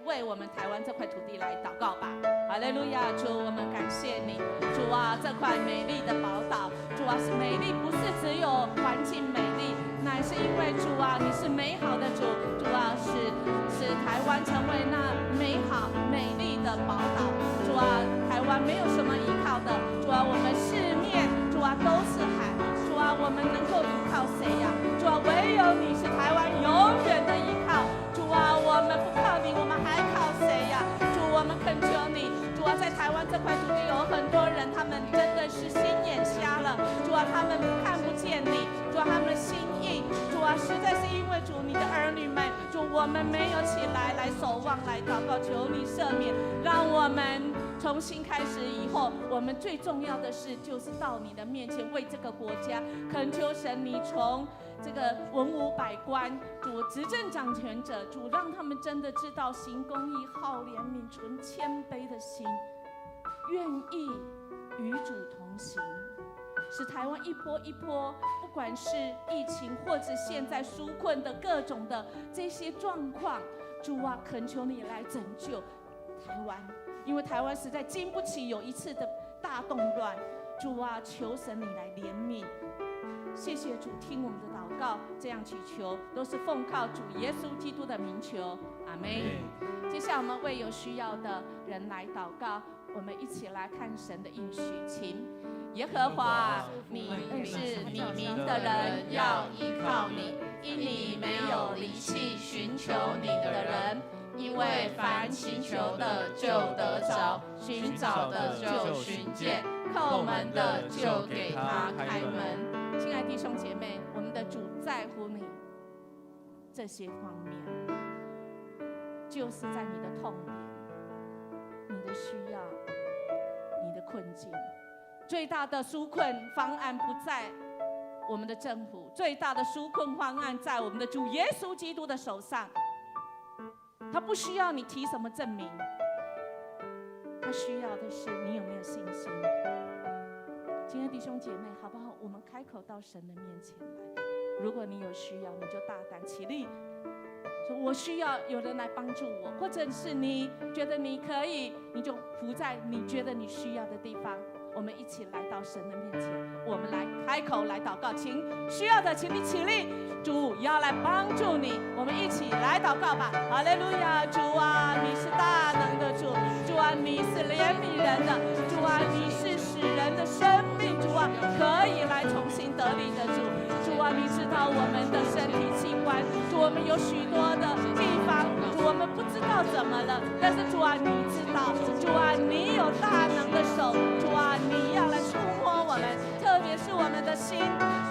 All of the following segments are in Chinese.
为我们台湾这块土地来祷告吧。哈利路亚，主，我们感谢你，主啊，这块美丽的宝岛，主啊，是美丽，不是只有环境美丽，乃是因为主啊，你是美好的主，主啊，使台湾成为那美好美丽的宝岛。主啊，台湾没有什么依靠的，主啊，我们四面主啊都是海，主啊，我们能够依靠谁呀？主啊，唯有你是台湾永远的依靠。主啊，我们不靠你，我们还靠谁呀？主，我们恳求你，主啊，在台湾这块土地有很多人，他们真的是心眼瞎了，主啊，他们看不见你，主啊，他们的心硬，主啊，实在是因为主你的儿女们，主我们没有起来守望来祷告，求你赦免，让我们从新开始以后，我们最重要的事就是到你的面前，为这个国家恳求神，你从这个文武百官，主执政掌权者，主让他们真的知道行公义、好怜悯、存谦卑的心，愿意与主同行，使台湾一波一波，不管是疫情或者现在纾困的各种的这些状况，主啊，恳求你来拯救台湾，因为台湾实在经不起有一次的大动乱。主啊，求神你来怜悯。谢谢主，听我们的祷告，这样祈求都是奉靠主耶稣基督的名求，阿们。接下来我们为有需要的人来祷告，我们一起来看神的应许，请耶和华，你认识你名的人要依靠你，因你没有离弃寻求你的人，因为凡祈求的就得着，寻找的就寻见，叩门的就给他开门。亲爱弟兄姐妹，我们的主在乎你这些方面，就是在你的痛点、你的需要、你的困境。最大的纾困方案不在我们的政府，最大的纾困方案在我们的主耶稣基督的手上。他不需要你提什么证明，他需要的是你有没有信心。亲爱的弟兄姐妹，好不好？我们开口到神的面前来。如果你有需要，你就大胆起立，说我需要有人来帮助我，或者是你觉得你可以，你就伏在你觉得你需要的地方。我们一起来到神的面前，我们来开口来祷告，请需要的请你起立，主要来帮助你，我们一起来祷告吧。哈利路亚，主啊，你是大能的主，主啊，你是怜悯人的，主啊，你是使人的生命，主啊，可以来重新得力的主，主啊，你知道我们的身体器官，主，我们有许多的地方，主，我们不知道怎么了，但是主啊，你知道，主啊，你有大能的手，主啊，你要来触摸我们，特别是我们的心，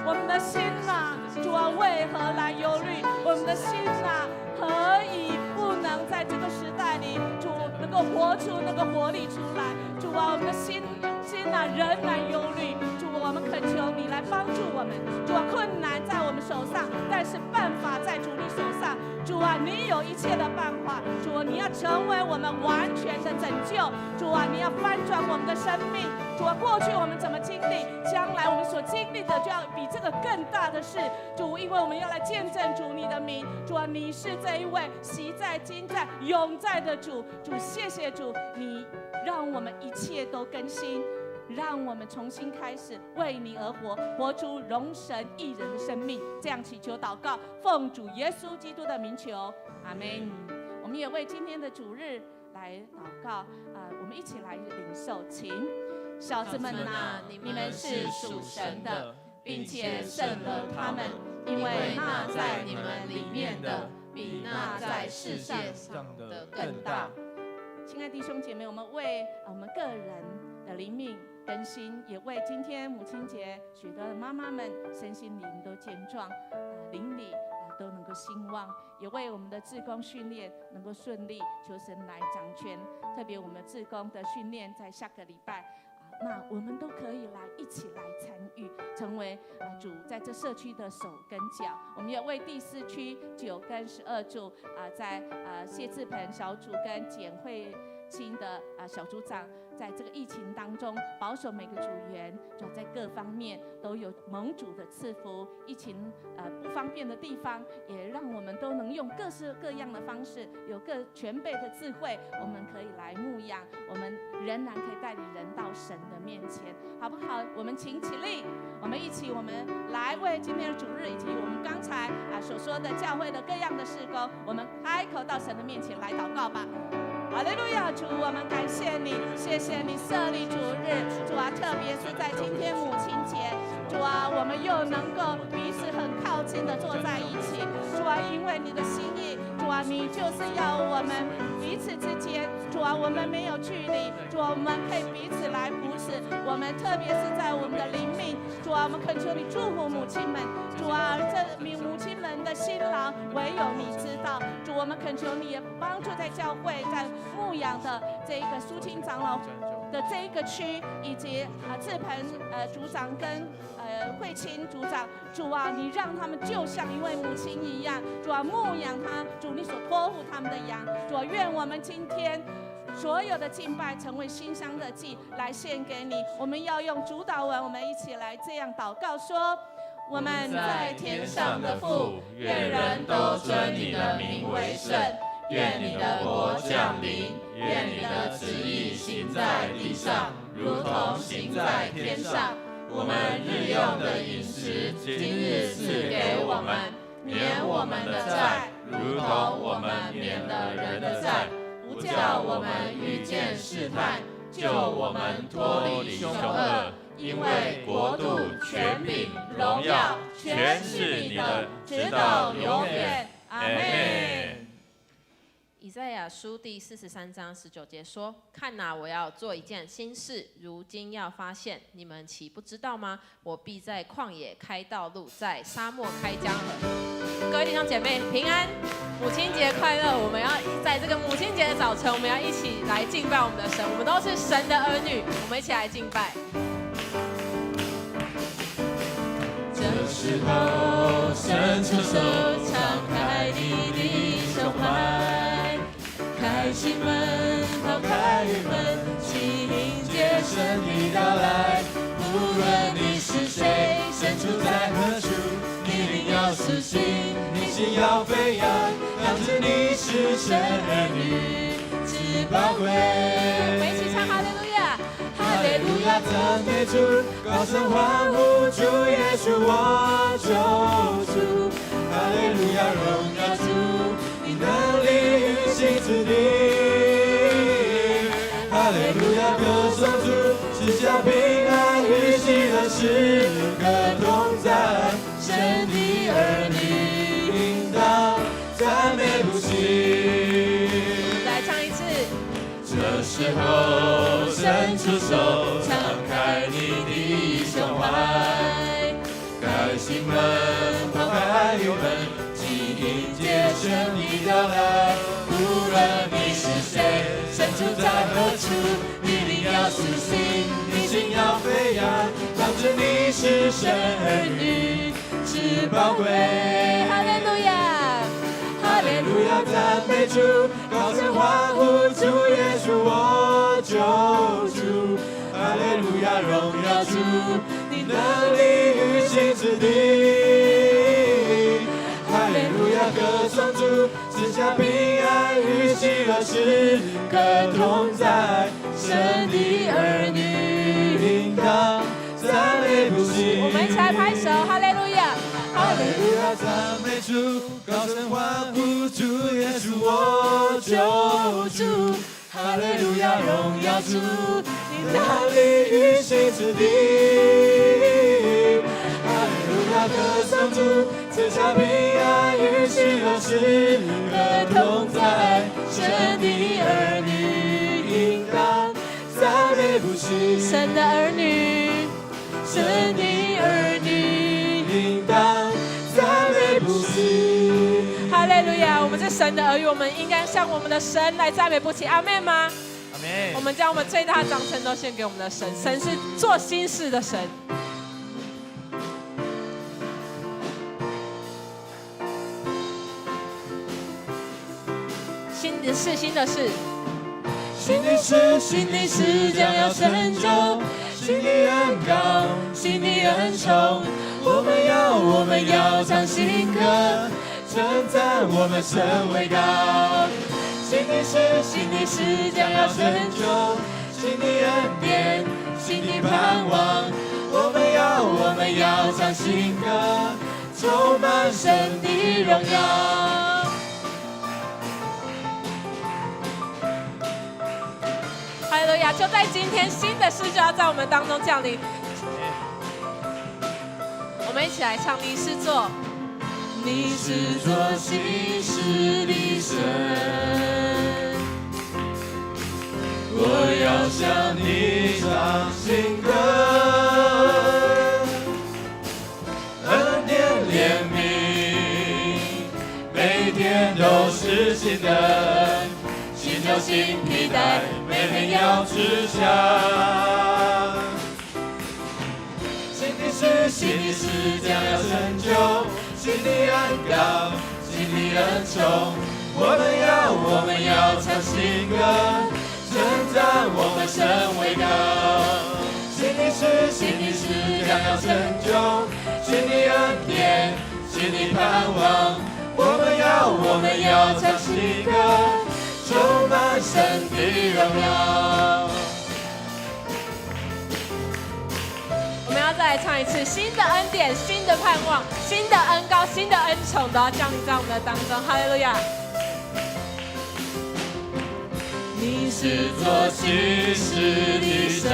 我们的心呐，主啊，为何来忧虑？我们的心呐，何以不能在这个时代里，主能够活出那个活力出来？主啊，我们的心呐，仍然忧虑。主，我们恳求你来帮助我们。主啊，困难在我们手上，但是办法在主你手上。主啊，你有一切的办法。主啊，你要成为我们完全的拯救。主啊，你要翻转我们的生命。主啊，过去我们怎么经历，将来我们所经历的就要比这个更大的事。主，因为我们要来见证主你的名。主啊，你是这一位昔在、今在、永在的主。主，谢谢主，你让我们一切都更新。让我们重新开始为你而活，活出荣神益人的生命。这样祈求祷告，奉主耶稣基督的名求，阿们。我们也为今天的主日来祷告，我们一起来领受，请小子们呐，你们是属神的，并且胜了他们，因为那在你们里面的，比那在世界上的更大。亲爱的弟兄姐妹，我们为我们个人的灵命更新，也为今天母亲节许多的妈妈们身心灵都健壮，灵里都能够兴旺，也为我们的志工训练能够顺利，求神来掌权。特别我们的志工的训练在下个礼拜，那我们都可以来一起来参与，成为主在这社区的手跟脚。我们也为第4区9跟12组在谢志鹏小组跟简慧清的小组长在这个疫情当中，保守每个组员，主要在各方面都有蒙主的赐福。疫情不方便的地方，也让我们都能用各式各样的方式，有各全备的智慧，我们可以来牧养，我们仍然可以带领人到神的面前，好不好？我们请起立，我们一起，我们来为今天的主日以及我们刚才所说的教会的各样的事工，我们开口到神的面前来祷告吧。哈利路亚，主，我们感谢你，谢谢你设立主日，主啊，特别是在今天母亲节，主啊，我们又能够彼此很靠近的坐在一起，主啊，因为你的心意，主啊，你就是要我们彼此之间，主啊，我们没有距离，主啊，我们可以彼此来扶持，我们特别是在我们的灵命，主啊，我们恳求你祝福母亲们，主啊，这母亲们的辛劳唯有你知道，主，我们恳求你也帮助在教会在牧养的这个苏青长老的这一个区，以及志鹏组长跟慧清组长，主啊，你让他们就像一位母亲一样，主啊，牧养他，主你所托付他们的羊，主啊，愿我们今天所有的敬拜成为馨香的祭来献给你。我们要用主祷文，我们一起来这样祷告说：我们在天上的父，愿人都尊你的名为圣。愿你的国降临，愿你的旨意行在地上，如同行在天上。我们日用的饮食，今日赐给我们，免我们的债，如同我们免了人的债，不叫我们遇见试探，救我们脱离凶恶。因为国度、权柄、荣耀，全是你的，直到永远。阿们。以赛亚书第43章19节说：看哪，我要做一件新事，如今要发现，你们岂不知道吗？我必在旷野开道路，在沙漠开江河。各位弟兄姐妹平安，母亲节快乐！我们要在这个母亲节的早晨，我们要一起来敬拜我们的神，我们都是神的儿女，我们一起来敬拜。这时候，伸出手，敞开你的胸怀，开心门，抛开郁闷，迎接神的到来。无论你是谁，身处在何处，你灵要苏醒，你心要飞扬，当知你是神儿女，至宝贵。我们一起唱哈利路亚。哈利路亚，赞美主，高声欢呼，主耶稣我救主。哈利路亚，荣耀主，你能力运行之地。哈利路亚，歌颂主，赐下平安与喜乐，时刻同在。神的儿女应当赞美不息。再唱一次。这时候，伸出手，敞开你的胸怀，开心门，抛开忧闷，迎接神的到来。无论你是谁，身处在何处，你灵要苏醒，你心要飞扬，当知你是神儿女，至宝贵。哈利路亚。哈利路亚，赞美主，高声欢呼，主耶稣我救主。哈利路亚，荣耀主，你能力运行之地。哈利路亚，歌颂主，赐下平安与喜乐，时刻同在。神的儿女应当赞美不息。我们一起来拍手，哈利路亚。哈利路亚，赞美主，高声欢呼，主耶稣我救主。哈利路亚，荣耀主，你能力运行之地。哈利路亚，歌颂主，赐下平安与喜乐，时刻同在。神的儿女应当赞美不息。神的儿女，神的儿女应当赞美不息。哈利路亚！我们是神的儿女，我们应该向我们的神来赞美不息。阿们吗？阿们。我们将我们最大的掌声都献给我们的神，神是做新事的神。新的事，新的事。新的事，新的事将要成就，新的恩膏，新的恩宠。我们要唱新歌，称赞我们神为高。新的事，新的事将要成就，新的恩典，新的盼望。我们要唱新歌，充满神的荣耀。哈利路亚！就在今天，新的事就要在我们当中降临。我们一起来唱《你是做》，你是做新事的神，我要向你唱新歌，恩典怜悯，每天都是新的，新旧新皮带，每天要吃下。新的事将要成就，新的恩膏，新的恩宠。我们要唱新歌，称赞我们神为高。新的事将要成就，新的恩典，新的盼望。我们要唱新歌，充满神的荣耀。我们要再来唱一次新的恩典、新的盼望、新的恩膏、新的恩宠都要降临在我们的当中。哈利路亚！你是做新事的神，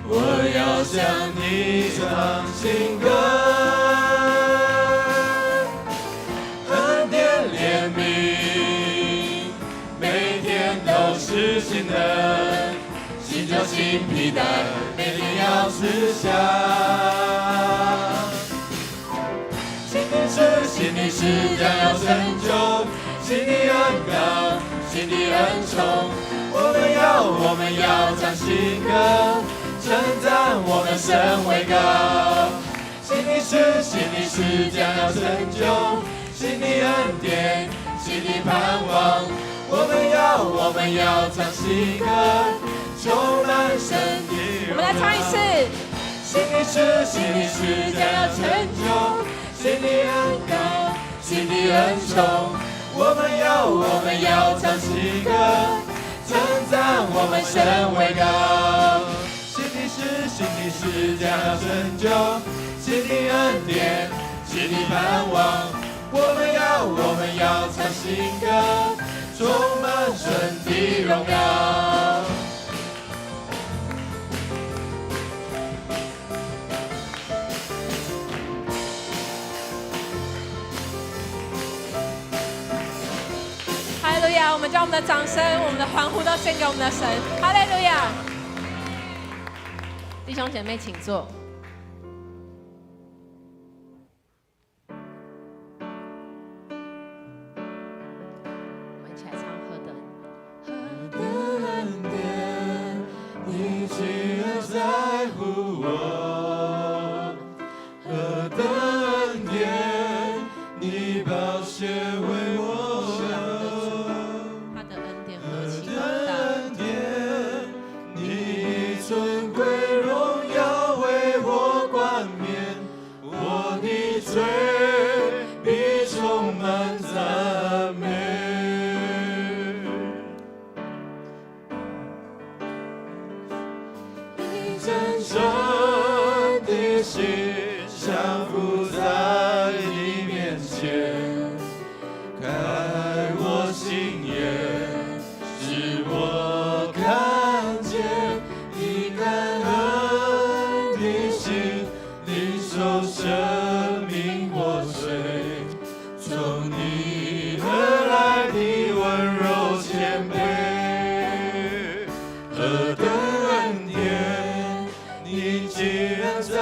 我要向你唱新歌，恩典怜悯，每天都是新的。新旧新皮带，每天要吃下。新的事将要成就，新的恩膏，新的恩宠。我们要唱新歌，称赞我们神为高。新的事将要成就，新的恩典，新的盼望。我们要唱新歌，充满神的荣耀。我们来唱一次。新的事将要成就，新的恩膏，新的恩宠。我们要唱新歌，称赞我们神为高。新的事将要成就，新的恩典，新的盼望。我们要唱新歌，充满神的荣耀。哈利路亚！我们将我们的掌声、我们的欢呼都献给我们的神。哈利路亚！弟兄姐妹，请坐。我们一起来唱何等恩典，你居然在乎我；何等恩典，你宝血为我流。他的恩典何其何广大！等恩典，你尊贵荣耀为我冠冕，我的罪必充满赞美。真诚的心降服在你面前，开我心眼，使我看见你感恩的心，领受生命活水，从你而来的温柔谦卑。何等恩典，你既然在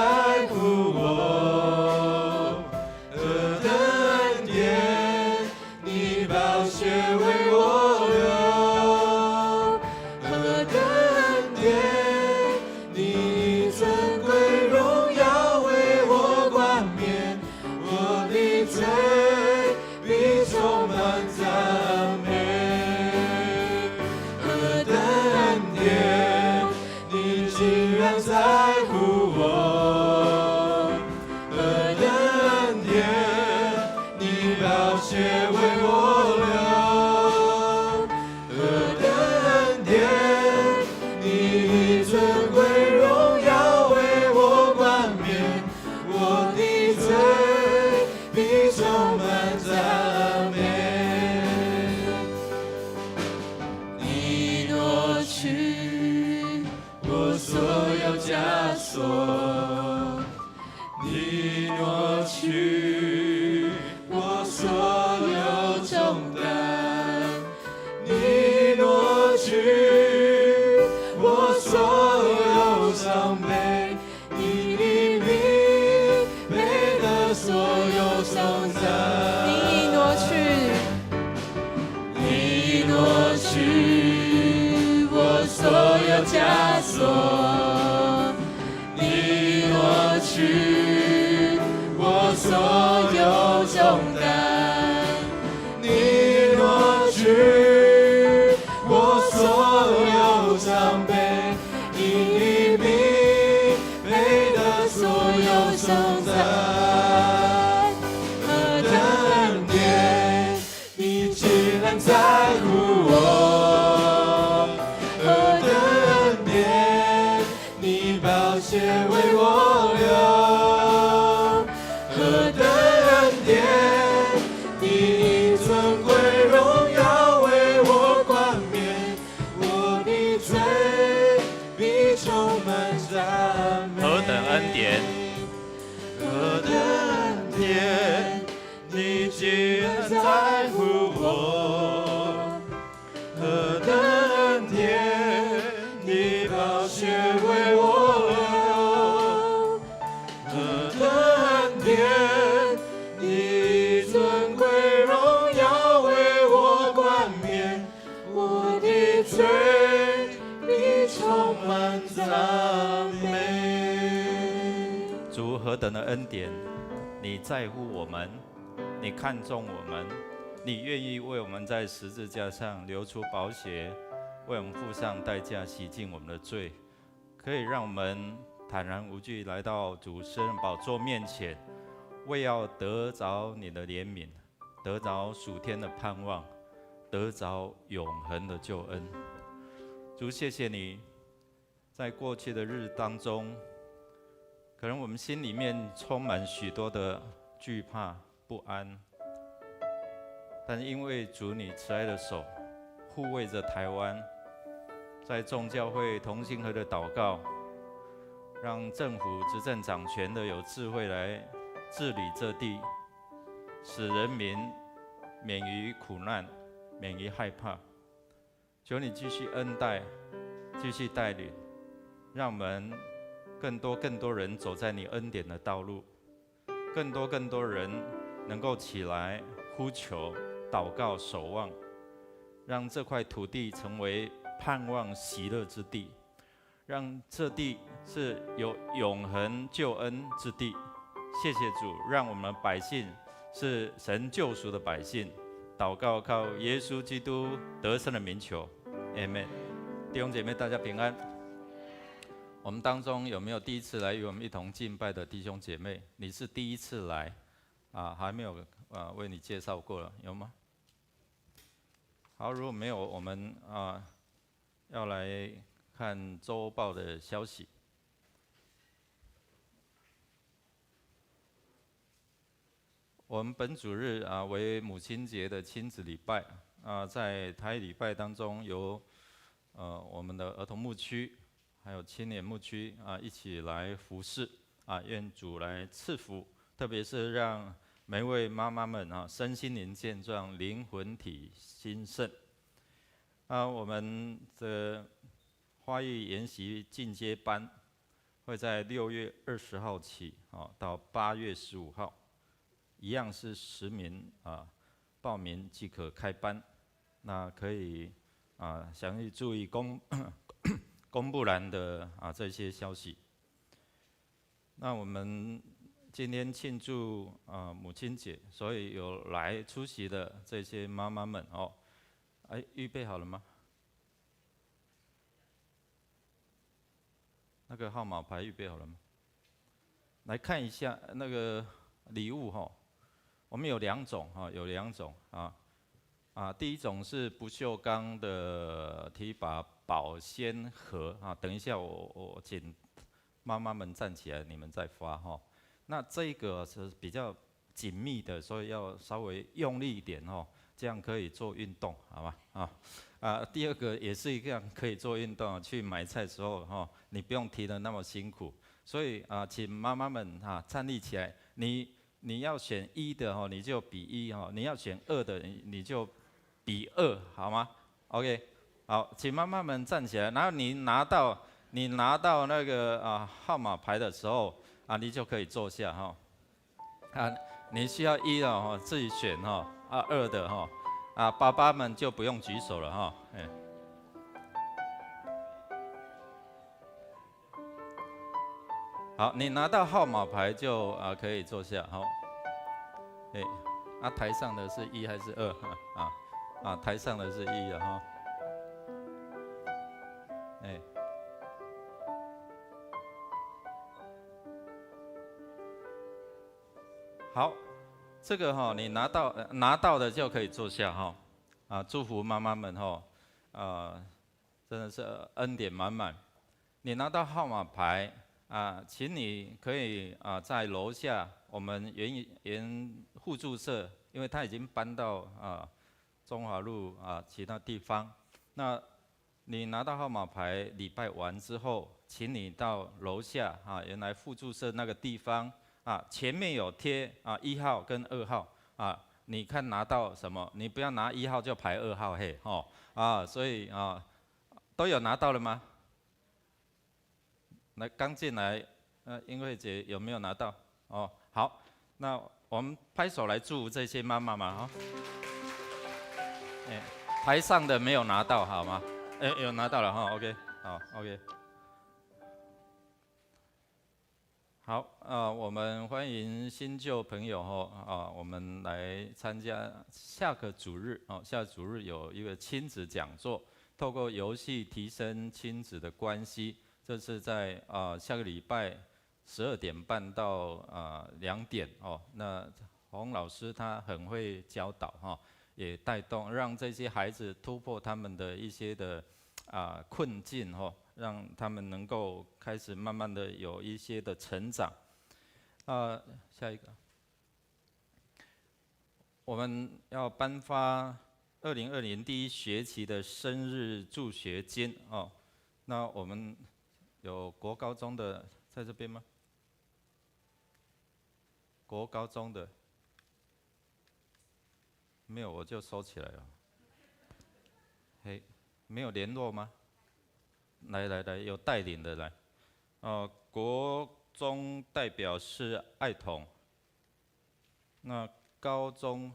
乎我；何等恩典，你宝血为我流；何等恩典，你尊贵荣耀为我冠冕，我的罪必充满赞美。乎我，何等恩典，你宝血为我流，何等恩典，你尊贵荣耀为我冠冕，我的罪必充满赞美。你挪去我所有枷锁，你挪去我所有重担，你挪去我所有伤悲，你的名配得所有颂赞。你挪去，你挪去我所有枷锁，你挪去我所有重担，你挪去我所有伤悲，你的名配得所有颂赞。何等恩典，你竟然在乎我，何等恩典，你宝血为我流，何等恩典，你尊贵荣耀为我冠冕，我的罪必充满赞美。何等恩典，何等恩典，你竟然在乎我，何等恩典，你宝血为我流，何等恩典，你尊贵荣耀为我冠冕，我的罪必充满赞美。主何等的恩典，你在乎我们，你看重我们，你愿意为我们在十字架上流出宝血，为我们付上代价，洗净我们的罪，可以让我们坦然无惧来到主施恩宝座面前，为要得着你的怜悯，得着属天的盼望，得着永恒的救恩。主，谢谢你，在过去的日当中，可能我们心里面充满许多的惧怕、不安，但是因为主你慈爱的手护卫着台湾，在众教会同心合的祷告，让政府执政掌权的有智慧来治理这地，使人民免于苦难，免于害怕。求你继续恩待，继续带领，让我们更多人走在你恩典的道路，更多人能够起来呼求、祷告、守望，让这块土地成为盼望喜乐之地，让这地是有永恒救恩之地。谢谢主，让我们百姓是神救赎的百姓。祷告靠耶稣基督得胜的名求 ，Amen。弟兄姐妹，大家平安。我们当中有没有第一次来与我们一同敬拜的弟兄姐妹？你是第一次来啊，还没有为你介绍过了，有吗？好，如果没有，我们要来看周报的消息。我们本主日为母亲节的亲子礼拜在台礼拜当中由我们的儿童牧区还有青年牧区一起来服侍愿主来赐福，特别是让每位妈妈们身心灵健壮，灵魂体兴盛。我们的花艺研习进阶班会在6月20号起到8月15号，一样是10名报名即可开班。那可以详细注意公布栏的这些消息。那我们今天庆祝母亲节，所以有来出席的这些妈妈们预备好了吗？那个号码牌预备好了吗？来看一下那个礼物哈，我们有2种哈，有2种第一种是不锈钢的提把保鲜盒啊，等一下我请妈妈们站起来，你们再发哈。那这个是比较紧密的，所以要稍微用力一点哦，这样可以做运动，好吗？第二个也是一样可以做运动，去买菜的时候哈，你不用提得那么辛苦，所以请妈妈们站立起来，你要选1的哈，你就比1哈，你要选2的你就比2，好吗 ？OK， 好，请妈妈们站起来，然后你拿到那个号码牌的时候你就可以坐下哈。你需要1的哈，自己选哈，2的哈，爸爸们就不用举手了哈。好，你拿到号码牌就可以坐下好。台上的是1还是2台上的是1的哈。好，这个哈，你拿到的就可以坐下哈。祝福妈妈们哈，真的是恩典满满。你拿到号码牌请你可以在楼下我们原互助社，因为他已经搬到中华路其他地方。那你拿到号码牌，礼拜完之后，请你到楼下原来互助社那个地方前面有贴1号跟2号你看拿到什么？你不要拿1号就排2号嘿所以都有拿到了吗？来刚进来英慧姐有没有拿到？好，那我们拍手来祝福这些妈妈嘛台上的没有拿到好吗？有拿到了哈 ，OK， 好 ，OK。好我们欢迎新旧朋友我们来参加下个主日下个主日有一个亲子讲座，透过游戏提升亲子的关系。这是在下个礼拜12点半到2点那洪老师他很会教导也带动让这些孩子突破他们的一些的困境让他们能够开始慢慢的有一些的成长。下一个，我们要颁发2020第1学期的生日助学金那我们有国高中的在这边吗？国高中的没有，我就收起来了。没有联络吗？来，有带领的来。国中代表是爱童，那高中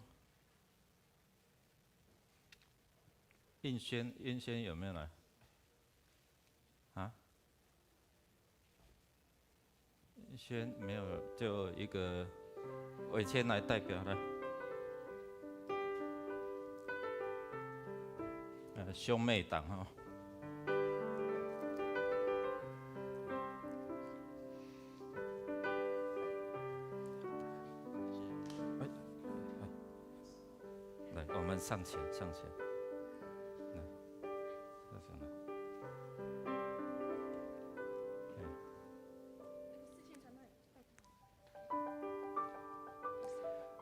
应轩有没有来？应轩没有，就一个伟谦来代表来。兄妹档来，我们上前。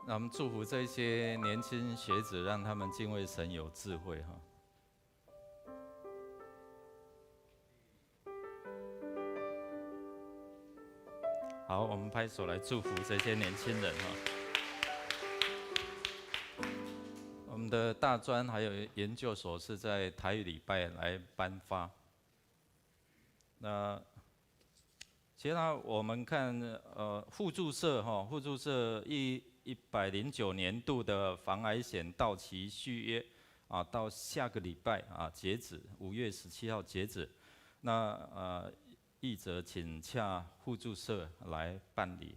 那我们祝福这些年轻学子，让他们敬畏神，有智慧好，我们拍手来祝福这些年轻人我们的大专还有研究所是在台语礼拜来颁发。那其他我们看互助社109年度的防癌险到期续约到下个礼拜截止5月17号截止。那译者请洽互助社来办理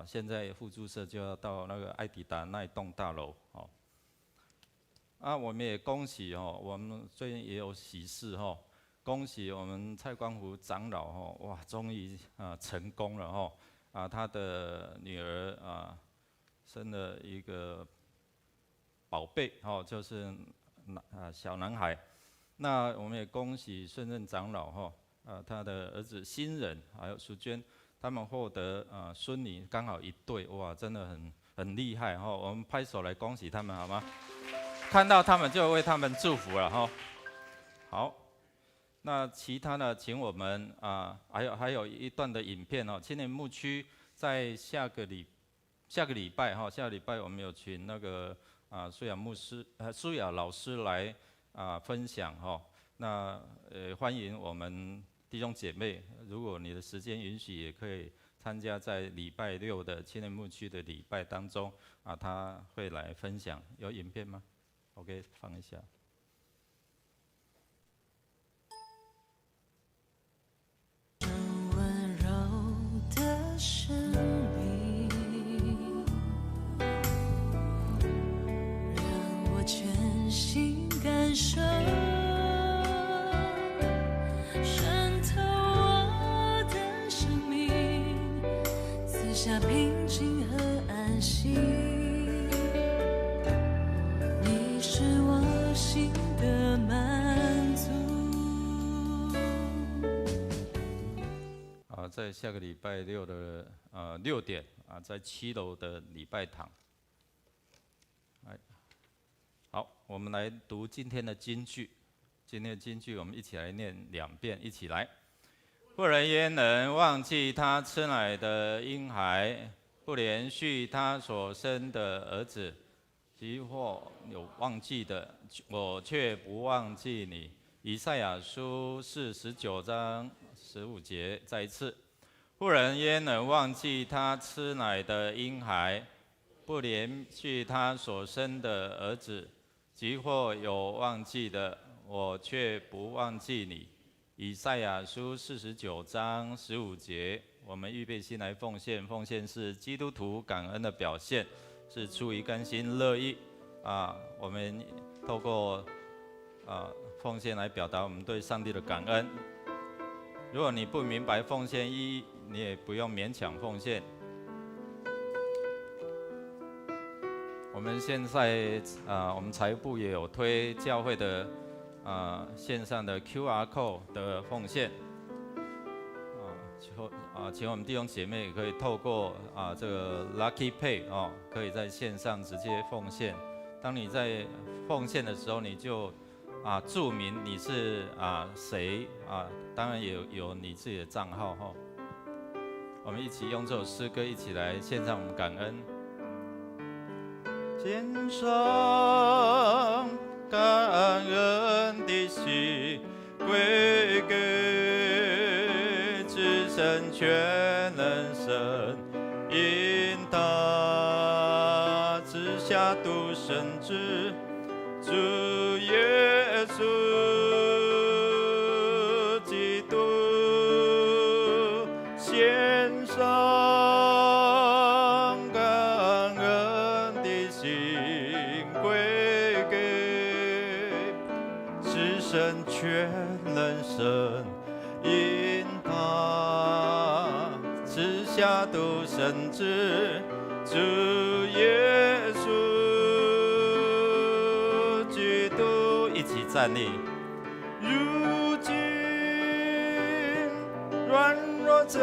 现在互助社就要到那个爱迪达那一栋大楼我们也恭喜我们最近也有喜事恭喜我们蔡光福长老哦，哇，终于成功了哦，他的女儿生了一个宝贝哦，就是小男孩。那我们也恭喜顺任长老哈，他的儿子新人还有淑娟，他们获得孙女刚好一对，哇，真的很厉害哈！我们拍手来恭喜他们好吗？看到他们就为他们祝福了哈。好，那其他的，请我们还有一段的影片哦。青年牧区在下个礼拜我们有请那个苏雅老师来分享哈。那欢迎我们弟兄姐妹，如果你的时间允许，也可以参加在礼拜六的青年牧区的礼拜当中他会来分享。有影片吗 ？OK， 放一下。温柔的声音，让我全心感受。下平静和安息，你是我心的满足。在下个礼拜六的6点在7楼的礼拜堂。好，我们来读今天的金句。今天的金句我们一起来念2遍，一起来。不人焉能忘记他吃奶的婴孩，不连续他所生的儿子？即或有忘记的，我却不忘记你。以赛亚书49章15节，再一次。不人焉能忘记他吃奶的婴孩，不连续他所生的儿子？即或有忘记的，我却不忘记你。以赛亚书49章15节，我们预备心来奉献。奉献是基督徒感恩的表现，是出于甘心乐意我们透过奉献来表达我们对上帝的感恩。如果你不明白奉献意义，你也不用勉强奉献。我们现在我们财部也有推教会的线上的 QR code 的奉献，请我们弟兄姐妹也可以透过这个 Lucky Pay 可以在线上直接奉献。当你在奉献的时候，你就注明你是谁当然也有你自己的账号哈。我们一起用这首诗歌一起来献上我们感恩。献上感恩的心归给至神全能神，因他赐下独生子主耶稣基督，献上感恩的心归给至神全能神，因他赐下独生子主耶稣基督，一起站立。如今软弱者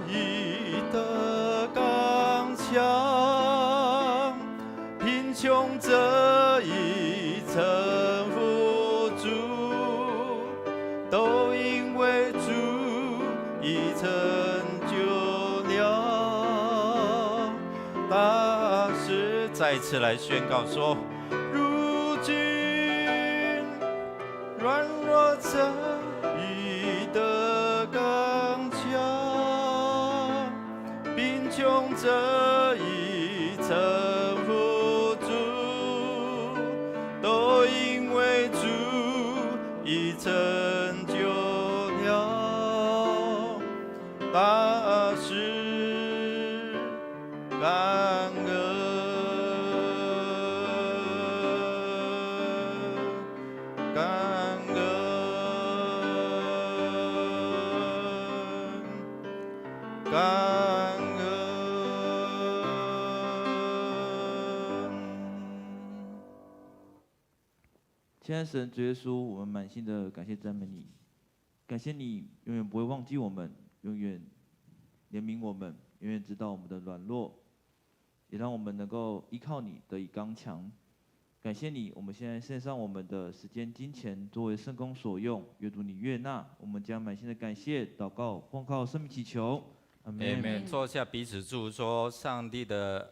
已得刚强，贫穷者已臣服主，都因为主已成就了大事。再一次来宣告说，如今软弱者已得刚强，贫穷者已臣服主，都因为主已成就了大事，感恩，感恩。感恩。亲爱的神，主耶稣，我们满心的感谢赞美你，感谢你永远不会忘记我们，永远怜悯我们，永远知道我们的软弱，也让我们能够依靠你得以刚强。感谢你，我们现在献上我们的时间、金钱作为圣工所用，阅读你悦纳，我们将满心的感谢、祷告、奉靠圣名祈求，阿门。坐下，彼此祝说，上帝的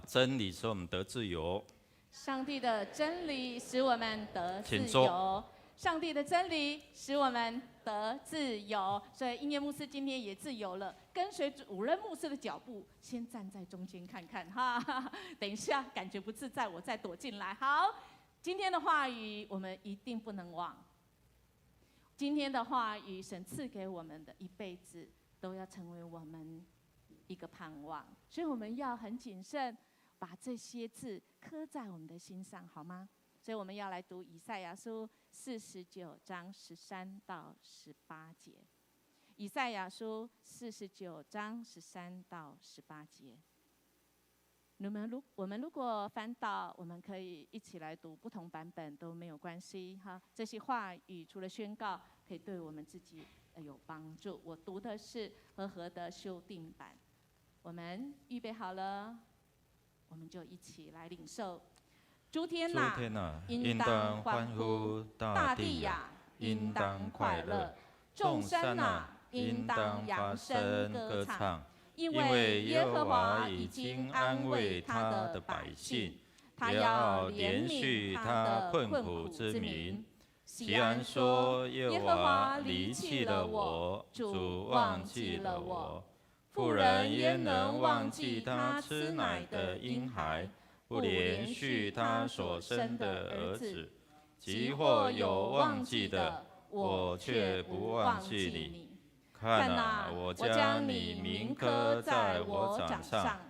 真理使我们得自由。上帝的真理使我们得自请由坐。上帝的真理使我们得自由，所以音乐牧师今天也自由了，跟随主任牧师的脚步，先站在中间看看哈。等一下感觉不自在，我再躲进来。好，今天的话语我们一定不能忘。今天的话语，神赐给我们的一辈子，都要成为我们一个盼望，所以我们要很谨慎，把这些字刻在我们的心上，好吗？所以我们要来读以赛亚书49章13到18节。以赛亚书49章13到18节。我们如果翻到，我们可以一起来读不同版本都没有关系哈。这些话语除了宣告，可以对我们自己有帮助。我读的是和合的修订版。我们预备好了，我们就一起来领受。诸天哪，应当欢呼；大地呀，应当快乐；众山哪，应当扬声歌唱。因为耶和华已经安慰他的百姓，他要连续他困苦之民。锡安说：耶和华离弃了我，主忘记了我。妇人焉能忘记他吃奶的婴孩？不连续他所生的儿子，即或有忘记的，我却不忘记你。看哪，我将你铭刻在我掌上，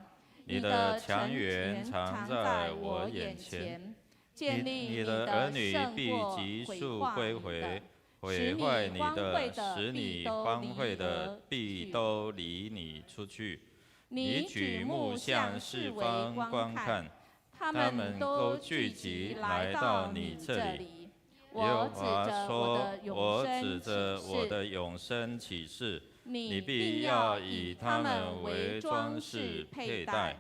你的强援藏在我眼前。你的儿女必急速归回，毁坏你的，使你荒废的，必都离你出去。你举目向四方观看，他们都聚集来到你这里。耶和华说：我指着我的永生起誓，你必要以他们为装饰佩戴，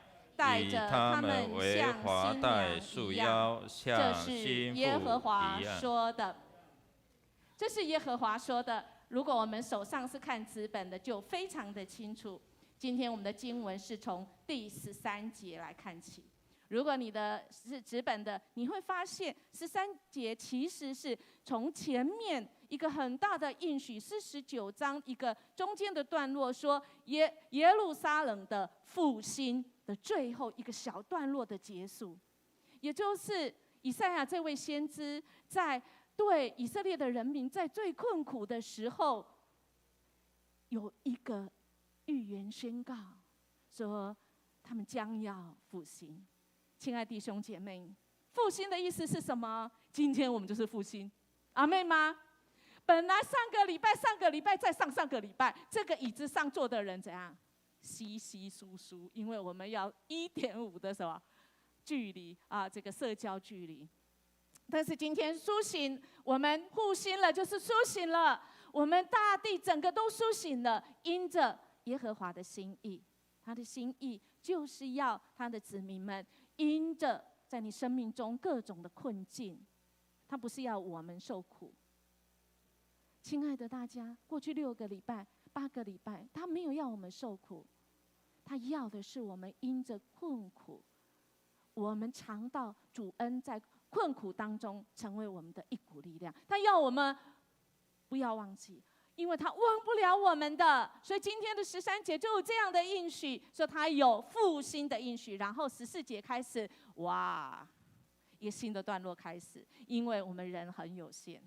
以他们为华带束腰，像新妇一样。这是耶和华说的。如果我们手上是看纸本的，就非常的清楚。今天我们的经文是从第13节来看起。如果你的是纸本的，你会发现13节其实是从前面一个很大的应许，49章一个中间的段落说耶路撒冷的复兴的最后一个小段落的结束，也就是以赛亚这位先知在对以色列的人民在最困苦的时候，有一个预言宣告，说他们将要复兴。亲爱的弟兄姐妹，复兴的意思是什么？今天我们就是复兴，阿妹吗？本来上个礼拜再上个礼拜，这个椅子上坐的人怎样？稀稀疏疏，因为我们要1.5的什么距离啊？这个社交距离。但是今天苏醒，我们复兴了，就是苏醒了，我们大地整个都苏醒了，因着耶和华的心意，他的心意就是要他的子民们。因着在你生命中各种的困境，他不是要我们受苦。亲爱的大家，过去6个礼拜、8个礼拜，他没有要我们受苦，他要的是我们因着困苦，我们尝到主恩在困苦当中成为我们的一股力量。他要我们不要忘记，因为他忘不了我们的，所以今天的13节就有这样的应许，说他有复兴的应许。然后14节开始，哇，一个新的段落开始，因为我们人很有限。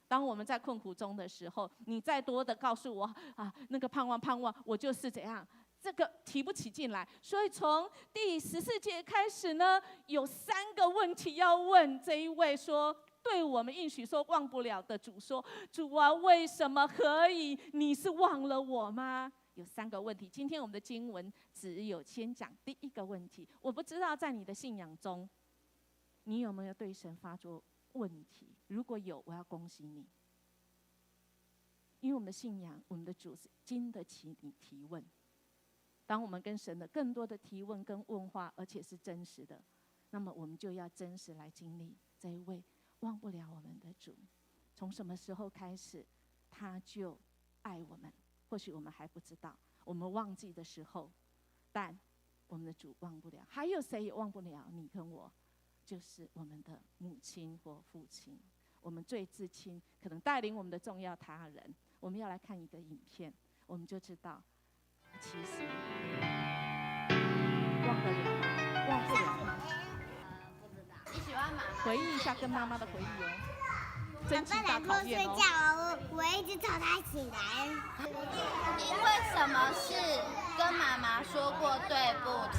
当我们在困苦中的时候，你再多的告诉我啊，那个盼望，我就是怎样，这个提不起劲来。所以从第14节开始呢，有3个问题要问这一位说对我们应许说忘不了的主说：主啊，为什么可以？你是忘了我吗？有3个问题。今天我们的经文只有先讲第1个问题。我不知道在你的信仰中，你有没有对神发出问题？如果有，我要恭喜你，因为我们的信仰，我们的主是经得起你提问。当我们跟神的更多的提问跟问话，而且是真实的，那么我们就要真实来经历这一位忘不了我们的主。从什么时候开始，他就爱我们？或许我们还不知道，我们忘记的时候，但我们的主忘不了。还有谁也忘不了你跟我？就是我们的母亲或父亲，我们最至亲，可能带领我们的重要他人。我们要来看一个影片，我们就知道，其实忘得了吗？忘不了吗？不知道。你喜欢吗？回忆一下跟妈妈的回忆哦。真情大爸爸考验哦。睡觉哦，我一直吵他起来。你为什么事跟妈妈说过对不起？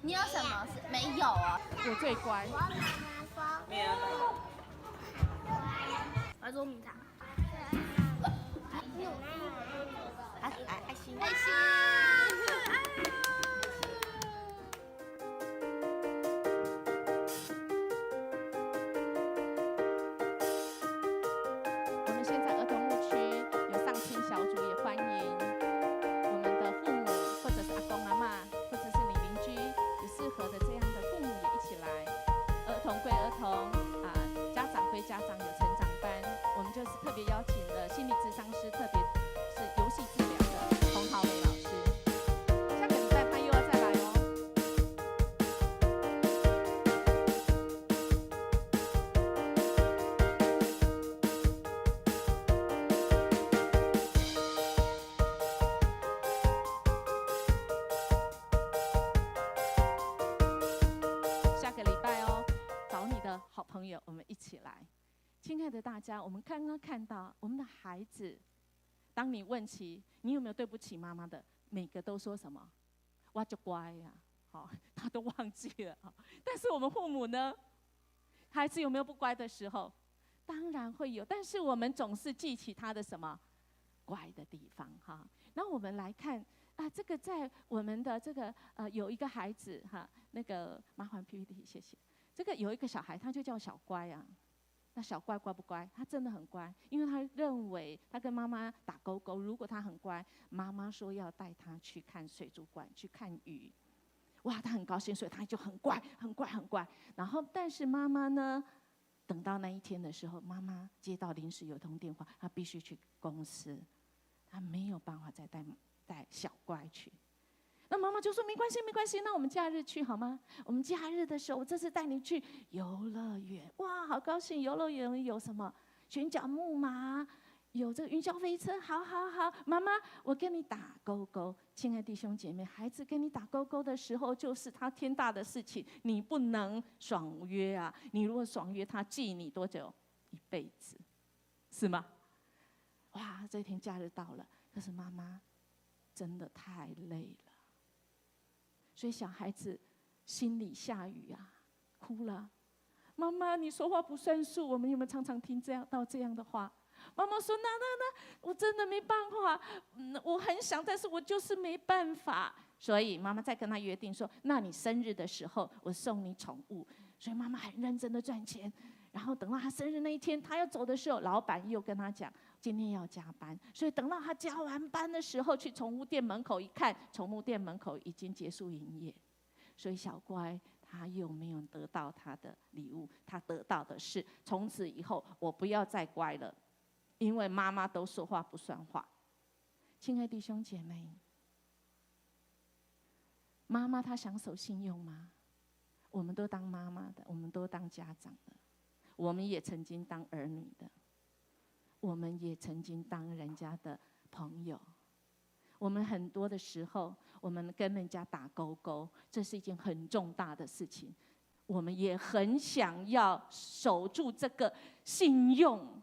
你有什么事没有啊？我最乖。我跟妈妈说。我要捉迷藏。爱心。爱心。我们现在儿童牧区有上亲小组，也欢迎我们的父母，或者是阿公阿嬷，或者是你邻居有适合的这样的父母也一起来。儿童归儿童家长归家长，有成长班。我们就是特别邀请了心理咨商师，特别是游戏治疗的洪豪伟老师。下个礼拜他又要再来哦。下个礼拜哦，找你的好朋友，我们一起来。亲爱的大家，我们刚刚看到我们的孩子，当你问起你有没有对不起妈妈的，每个都说什么？我就乖呀，好，他都忘记了。但是我们父母呢，孩子有没有不乖的时候？当然会有，但是我们总是记起他的什么乖的地方哈。那我们来看这个在我们的这个有一个孩子哈，那个麻烦 PPT 谢谢。这个有一个小孩，他就叫小乖啊。那小乖乖不乖？他真的很乖，因为他认为他跟妈妈打勾勾。如果他很乖，妈妈说要带他去看水族馆，去看鱼，哇，他很高兴，所以他就很乖，很乖，很乖。然后，但是妈妈呢，等到那一天的时候，妈妈接到临时有通电话，他必须去公司，他没有办法再带小乖去。那妈妈就说没关系，没关系，那我们假日去好吗？我们假日的时候，我这次带你去游乐园，哇，好高兴！游乐园有什么？旋角木马，有这个云霄飞车，好好好，妈妈，我跟你打勾勾。亲爱的弟兄姐妹，孩子跟你打勾勾的时候，就是他天大的事情，你不能爽约啊！你如果爽约，他记你多久？一辈子，是吗？哇，这一天假日到了，可是妈妈真的太累了。所以小孩子心里下雨啊，哭了。妈妈，你说话不算数。我们有没有常常听这样的话？妈妈说：那，我真的没办法，我很想，但是我就是没办法。所以妈妈再跟他约定说：那你生日的时候，我送你宠物。所以妈妈很认真的赚钱。然后等到他生日那一天，他要走的时候，老板又跟他讲，今天要加班。所以等到他加完班的时候，去宠物店门口一看，宠物店门口已经结束营业。所以小乖他又没有得到他的礼物，他得到的是从此以后我不要再乖了，因为妈妈都说话不算话。亲爱的弟兄姐妹，妈妈她享守信用吗？我们都当妈妈的，我们都当家长的。我们也曾经当儿女的，我们也曾经当人家的朋友。我们很多的时候，我们跟人家打勾勾，这是一件很重大的事情。我们也很想要守住这个信用，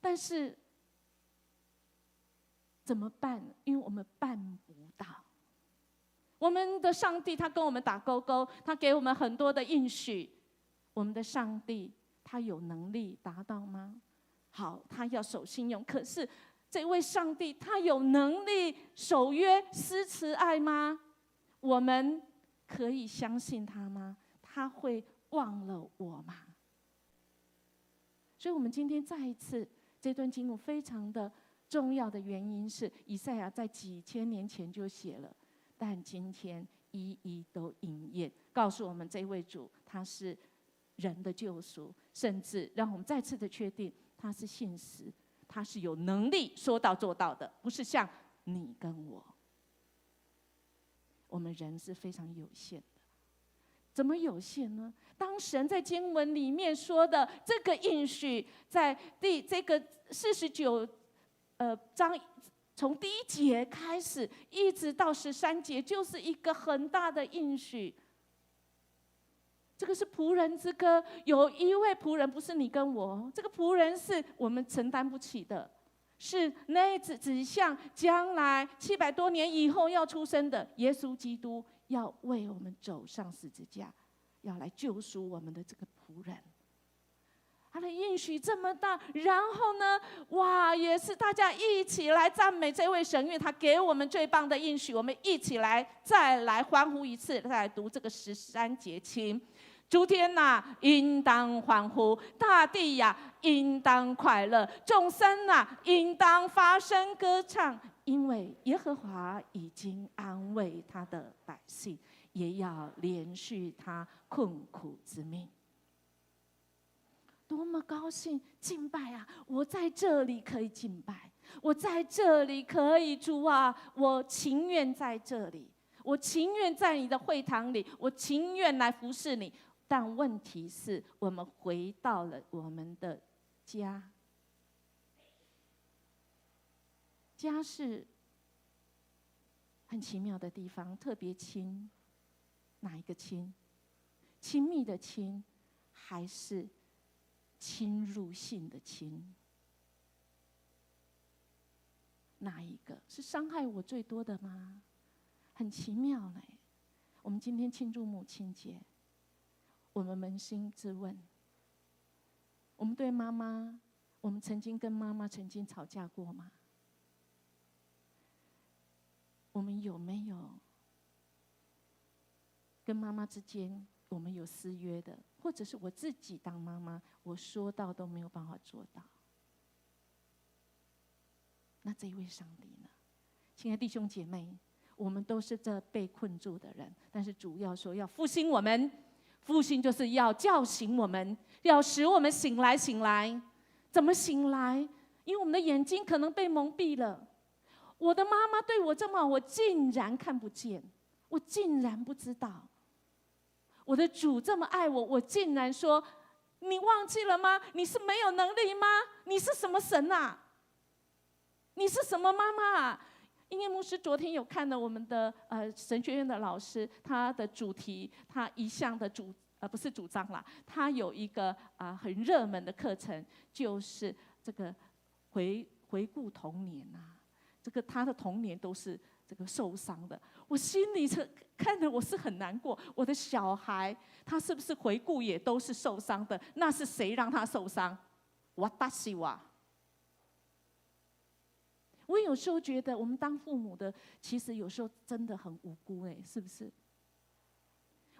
但是怎么办？因为我们办不到。我们的上帝他跟我们打勾勾，他给我们很多的应许。我们的上帝他有能力达到吗？好，他要守信用，可是这位上帝他有能力守约施慈爱吗？我们可以相信他吗？他会忘了我吗？所以我们今天再一次，这段经文非常的重要的原因是，以赛亚在几千年前就写了，但今天一一都应验，告诉我们这位主他是人的救赎，甚至让我们再次的确定他是信实，他是有能力说到做到的，不是像你跟我。我们人是非常有限的，怎么有限呢？当神在经文里面说的这个应许，在这个49章，从第1节开始，一直到13节，就是一个很大的应许。这个是仆人之歌，有一位仆人，不是你跟我，这个仆人是我们承担不起的，是那指向将来700多年以后要出生的耶稣基督，要为我们走上十字架，要来救赎我们的这个仆人。他的应许这么大，然后呢，哇，也是大家一起来赞美这位神，因为他给我们最棒的应许。我们一起来再来欢呼一次，再来读这个13节，请。诸天哪，应当欢呼；大地呀，应当快乐；众生哪，应当发声歌唱，因为耶和华已经安慰他的百姓，也要连续他困苦之命。多么高兴敬拜啊！我在这里可以敬拜，我在这里可以，主啊，我情愿在这里，我情愿在你的会堂里，我情愿来服侍你。但问题是，我们回到了我们的家。家是很奇妙的地方，特别亲。哪一个亲？亲密的亲，还是侵入性的亲？哪一个是伤害我最多的吗？很奇妙嘞。我们今天庆祝母亲节。我们扪心自问，我们对妈妈，我们曾经跟妈妈曾经吵架过吗？我们有没有跟妈妈之间，我们有私约的，或者是我自己当妈妈，我说到都没有办法做到？那这一位上帝呢？亲爱的弟兄姐妹，我们都是这被困住的人，但是主要说要复兴我们。复兴就是要叫醒我们，要使我们醒来。醒来，怎么醒来？因为我们的眼睛可能被蒙蔽了。我的妈妈对我这么好，我竟然看不见，我竟然不知道。我的主这么爱我，我竟然说：“你忘记了吗？你是没有能力吗？你是什么神啊？你是什么妈妈啊？”音乐牧师昨天有看了我们的神学院的老师，他的主题，他一项的不是主张啦，他有一个很热门的课程，就是这个回顾童年啊，这个他的童年都是这个受伤的，我心里看着我是很难过，我的小孩他是不是回顾也都是受伤的？那是谁让他受伤？我达西哇。我有时候觉得，我们当父母的，其实有时候真的很无辜，是不是？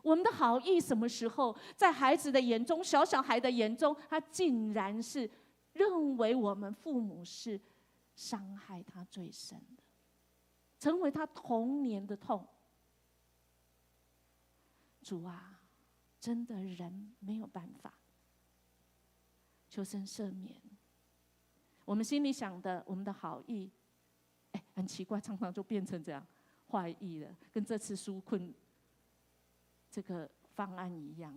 我们的好意什么时候在孩子的眼中，小孩的眼中，他竟然是认为我们父母是伤害他最深的，成为他童年的痛。主啊，真的人没有办法，求神赦免。我们心里想的，我们的好意，很奇怪，常常就变成这样坏意了，跟这次纾困这个方案一样。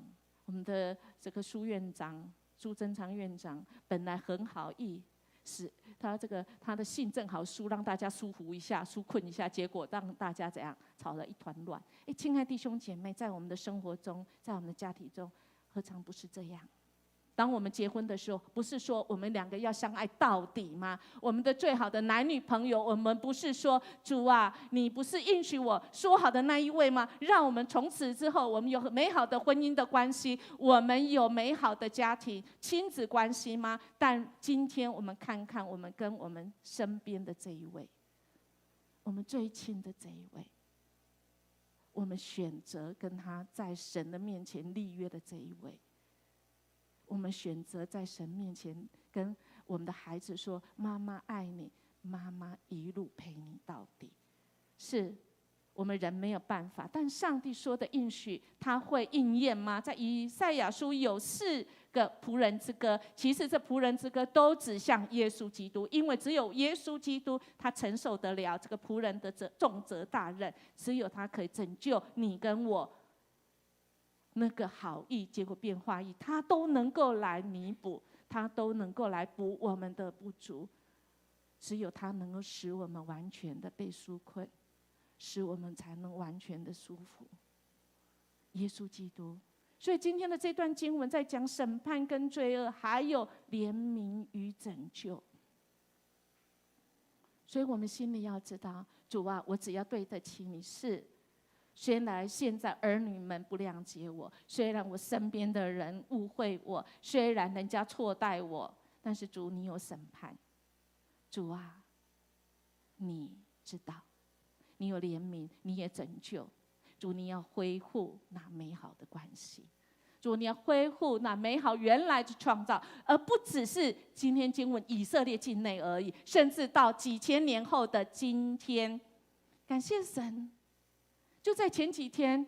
我们的这个苏院长苏贞昌院长本来很好意，是他的信正好书，让大家舒服一下、纾困一下，结果让大家怎样吵了一团乱。亲爱弟兄姐妹，在我们的生活中，在我们的家庭中，何尝不是这样？当我们结婚的时候，不是说我们两个要相爱到底吗？我们的最好的男女朋友，我们不是说主啊，你不是应许我说好的那一位吗？让我们从此之后，我们有美好的婚姻的关系，我们有美好的家庭亲子关系吗？但今天我们看看，我们跟我们身边的这一位，我们最亲的这一位，我们选择跟他在神的面前立约的这一位，我们选择在神面前跟我们的孩子说：“妈妈爱你，妈妈一路陪你到底。”是我们人没有办法，但上帝说的应许，他会应验吗？在以赛亚书有4个仆人之歌，其实这仆人之歌都指向耶稣基督，因为只有耶稣基督他承受得了这个仆人的重责大任，只有他可以拯救你跟我。那个好意结果变坏意，他都能够来弥补，他都能够来补我们的不足。只有他能够使我们完全的被纾困，使我们才能完全的舒服。耶稣基督。所以今天的这段经文在讲审判跟罪恶，还有怜悯与拯救。所以我们心里要知道，主啊，我只要对得起你是。虽然现在儿女们不谅解我，虽然我身边的人误会我，虽然人家错待我，但是主，你有审判。主啊，你知道，你有怜悯，你也拯救。主，你要恢复那美好的关系。主，你要恢复那美好原来的创造，而不只是今天经文以色列境内而已，甚至到几千年后的今天。感谢神。就在前几天，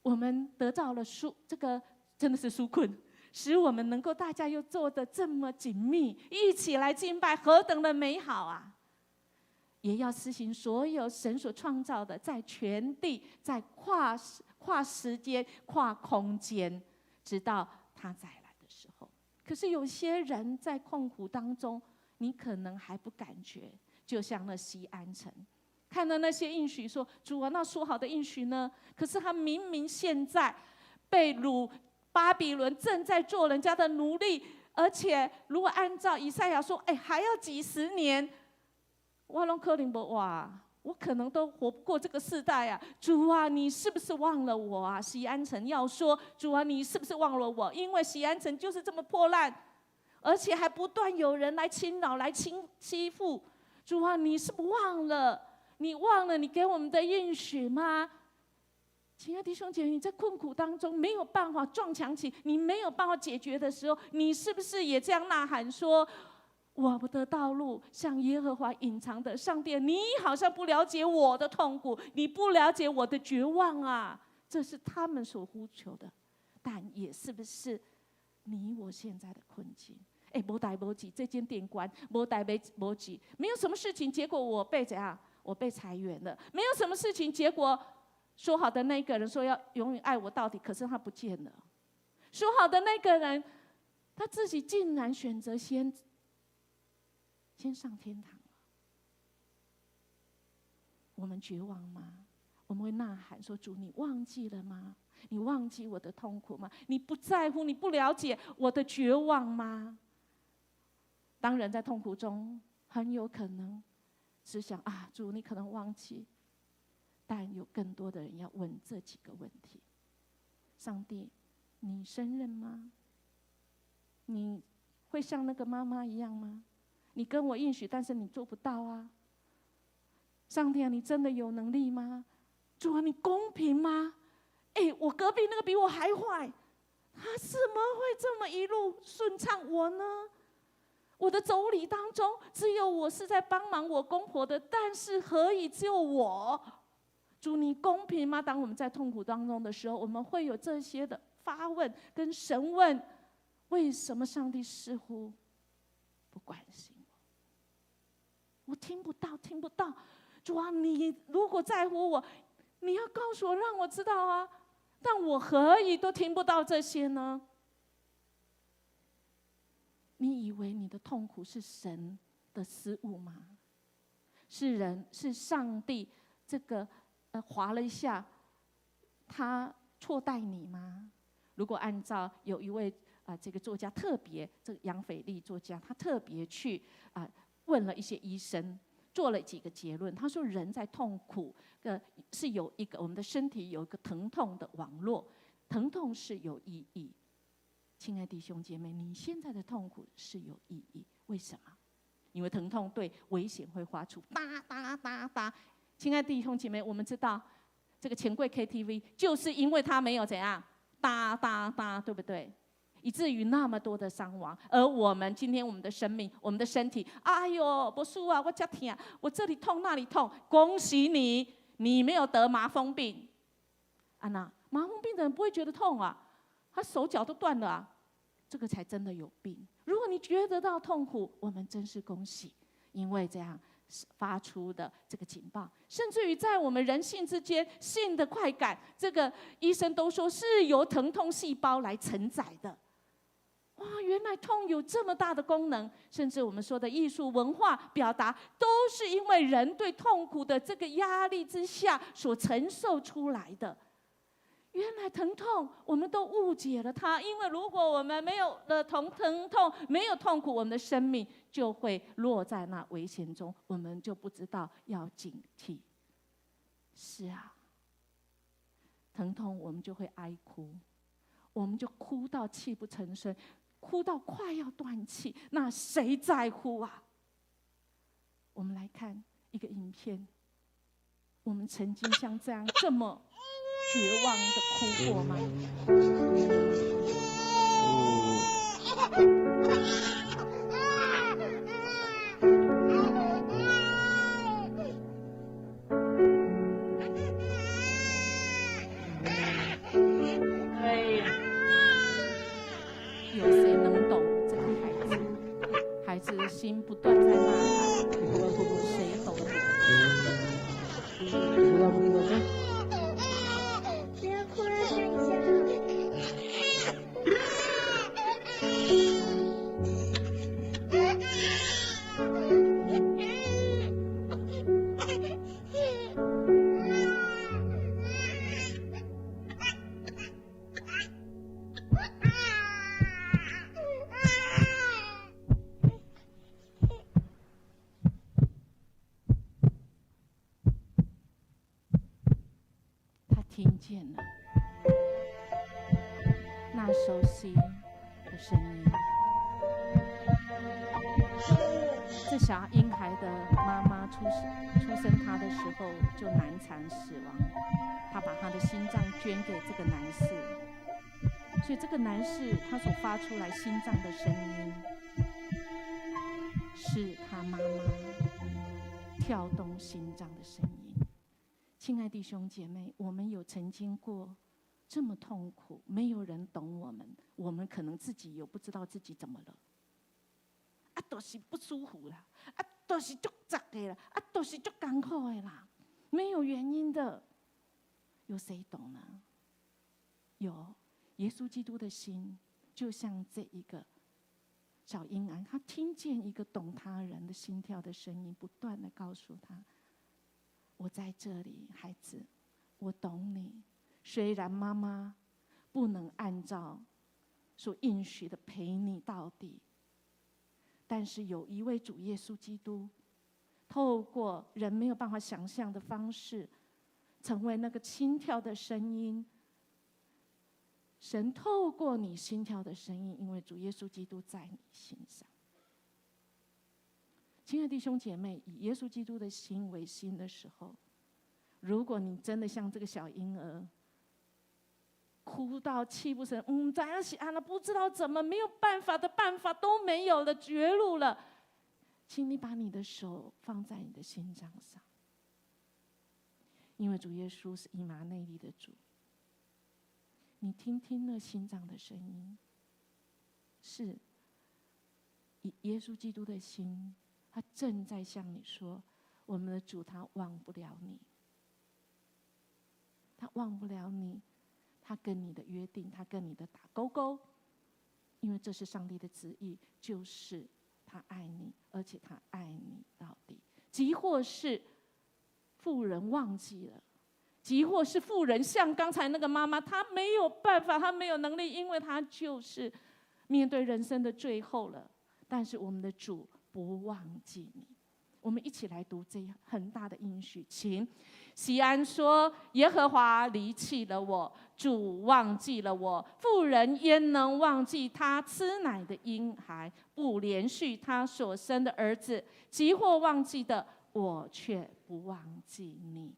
我们得到了这个真的是纾困，使我们能够大家又做得这么紧密，一起来敬拜，何等的美好啊！也要施行所有神所创造的，在全地，在跨时间、跨空间，直到他再来的时候。可是有些人在痛苦当中，你可能还不感觉，就像那西安城。看到那些应许说：“主啊，那说好的应许呢？”可是他明明现在被掳巴比伦，正在做人家的奴隶，而且如果按照以赛亚说，还要几十年，我拢可能不哇，我可能都活不过这个世代啊！主啊，你是不是忘了我啊？西安城要说：“主啊，你是不是忘了我？”因为西安城就是这么破烂，而且还不断有人来侵扰、来欺负。主啊，你是不是忘了？你忘了你给我们的应许吗？亲爱的弟兄姐妹，你在困苦当中没有办法撞墙期，你没有办法解决的时候，你是不是也这样呐喊说：“我的道路向耶和华隐藏的，上帝，你好像不了解我的痛苦，你不了解我的绝望啊！”这是他们所呼求的，但也是不是你我现在的困境？没代没急，这间店关没代没急，没有什么事情，结果我被怎样？我被裁员了，没有什么事情，结果说好的那个人说要永远爱我到底，可是他不见了。说好的那个人，他自己竟然选择先上天堂了。我们绝望吗？我们会呐喊说：“主，你忘记了吗？你忘记我的痛苦吗？你不在乎，你不了解我的绝望吗？”当人在痛苦中，很有可能只想啊，主，你可能忘记，但有更多的人要问这几个问题：上帝，你胜任吗？你会像那个妈妈一样吗？你跟我应许，但是你做不到啊。上帝啊，你真的有能力吗？主啊，你公平吗？我隔壁那个比我还坏，他怎么会这么一路顺畅我呢？我的妯娌当中，只有我是在帮忙我公婆的，但是何以只有我？主，你公平吗？当我们在痛苦当中的时候，我们会有这些的发问跟神问：为什么上帝似乎不关心我？我听不到。主啊，你如果在乎我，你要告诉我，让我知道啊。但我何以都听不到这些呢？你以为你的痛苦是神的失误吗？是上帝这个划了一下，他错待你吗？如果按照有一位这个作家特别，这个杨斐利作家，他特别去问了一些医生，做了几个结论。他说，人在痛苦是有一个我们的身体有一个疼痛的网络，疼痛是有意义。亲爱的弟兄姐妹，你现在的痛苦是有意义，为什么？因为疼痛对危险会发出哒哒哒哒。亲爱的弟兄姐妹，我们知道这个钱柜 KTV 就是因为它没有怎样哒哒哒，对不对？以至于那么多的伤亡。而我们今天我们的生命，我们的身体，哎呦，不是啊，我脚痛，我这里痛那里痛。恭喜你，你没有得麻风病。那麻风病的人不会觉得痛啊，他手脚都断了啊，这个才真的有病。如果你觉得到痛苦，我们真是恭喜，因为这样发出的这个警报，甚至于在我们人性之间，性的快感，这个医生都说是由疼痛细胞来承载的。哇，原来痛有这么大的功能，甚至我们说的艺术文化表达，都是因为人对痛苦的这个压力之下所承受出来的。原来疼痛，我们都误解了它，因为如果我们没有了疼痛，没有痛苦，我们的生命就会落在那危险中，我们就不知道要警惕。是啊，疼痛我们就会哀哭，我们就哭到泣不成声，哭到快要断气，那谁在乎啊？我们来看一个影片，我们曾经像这样这么绝望的哭过吗？有谁能懂这个孩子？孩子的心不断在呐喊，谁懂我？听见了那熟悉的声音。这小婴孩的妈妈出生他的时候就难产死亡，他把他的心脏捐给这个男士，所以这个男士他所发出来心脏的声音，是他妈妈跳动心脏的声音。亲爱的弟兄姐妹，我们有曾经过这么痛苦，没有人懂我们，我们可能自己有不知道自己怎么了，就是不舒服啦，就是足杂的啦，就是足艰苦的啦，没有原因的，有谁懂呢？有，耶稣基督的心就像这一个小婴儿，他听见一个懂他人的心跳的声音，不断的告诉他，我在这里，孩子，我懂你。虽然妈妈不能按照所应许的陪你到底，但是有一位主耶稣基督，透过人没有办法想象的方式，成为那个心跳的声音。神透过你心跳的声音，因为主耶稣基督在你心上。亲爱的弟兄姐妹，以耶稣基督的心为心的时候，如果你真的像这个小婴儿，哭到泣不成，在那喜安了，不知道怎么，没有办法的办法都没有了，绝路了，请你把你的手放在你的心脏上，因为主耶稣是以马内利的主。你听听那心脏的声音，是以耶稣基督的心，他正在向你说，我们的主他忘不了你，他忘不了你，他跟你的约定，他跟你的打勾勾，因为这是上帝的旨意，就是他爱你，而且他爱你到底。即或是妇人忘记了，即或是妇人像刚才那个妈妈，她没有办法，她没有能力，因为她就是面对人生的最后了，但是我们的主不忘记你。我们一起来读这很大的应许，请。西安说：耶和华离弃了我，主忘记了我。妇人焉能忘记他吃奶的婴孩，不连续他所生的儿子？即或忘记的，我却不忘记你。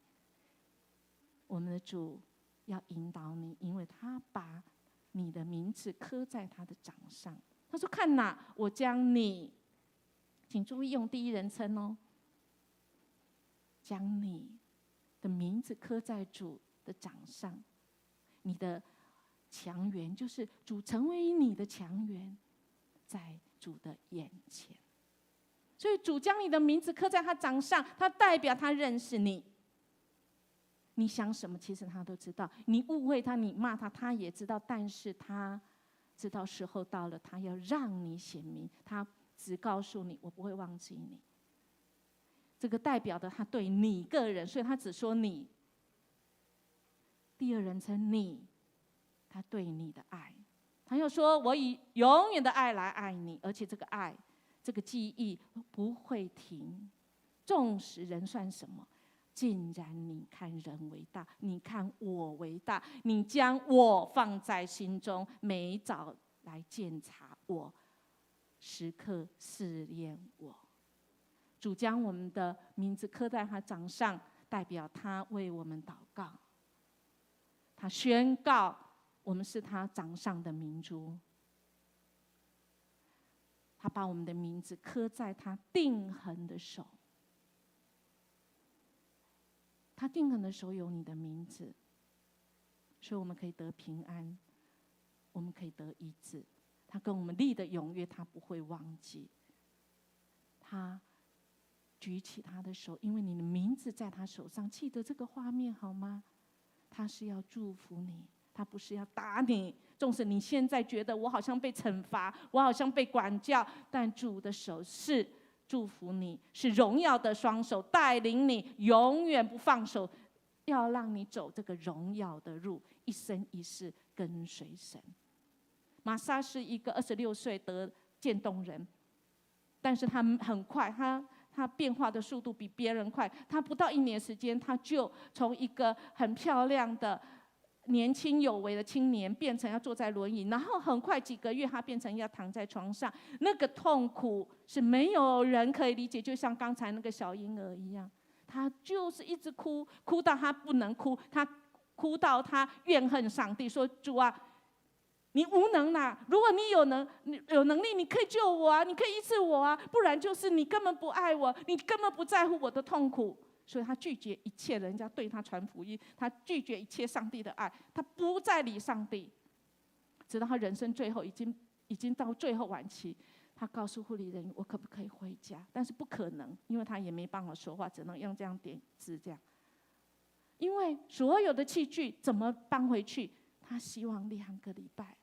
我们的主要引导你，因为他把你的名字刻在他的掌上。他说：看哪，我将你，请注意用第一人称哦，将你的名字刻在主的掌上。你的强援，就是主成为你的强援，在主的眼前。所以主将你的名字刻在他掌上，他代表他认识你。你想什么，其实他都知道。你误会他，你骂他，他也知道。但是他知道时候到了，他要让你显明。他只告诉你，我不会忘记你。这个代表的他对你个人，所以他只说你。第二人称你，他对你的爱，他又说：我以永远的爱来爱你，而且这个爱，这个记忆不会停。纵使人算什么，竟然你看人为大，你看我为大，你将我放在心中，每早来检查我，时刻试炼我。主将我们的名字刻在他掌上，代表他为我们祷告。他宣告我们是他掌上的明珠。他把我们的名字刻在他定恒的手。他定恒的手有你的名字，所以我们可以得平安，我们可以得医治。他跟我们立的永约，他不会忘记。他举起他的手，因为你的名字在他手上，记得这个画面好吗？他是要祝福你，他不是要打你。纵使你现在觉得我好像被惩罚，我好像被管教，但主的手是祝福你，是荣耀的双手带领你，永远不放手，要让你走这个荣耀的路，一生一世跟随神。玛撒是一个26岁得渐冻人，但是他很快，他变化的速度比别人快。他不到1年时间，他就从一个很漂亮的年轻有为的青年，变成要坐在轮椅，然后很快几个月，他变成要躺在床上。那个痛苦是没有人可以理解，就像刚才那个小婴儿一样，他就是一直哭，哭到他不能哭，他哭到他怨恨上帝，说：主啊，你无能啊！如果你有能力，你可以救我啊，你可以医治我啊，不然就是你根本不爱我，你根本不在乎我的痛苦。所以他拒绝一切人家对他传福音，他拒绝一切上帝的爱，他不再理上帝。直到他人生最后已经到最后晚期，他告诉护理人员：我可不可以回家？但是不可能，因为他也没办法说话，只能用这样点字这样。因为所有的器具怎么搬回去？他希望2个礼拜，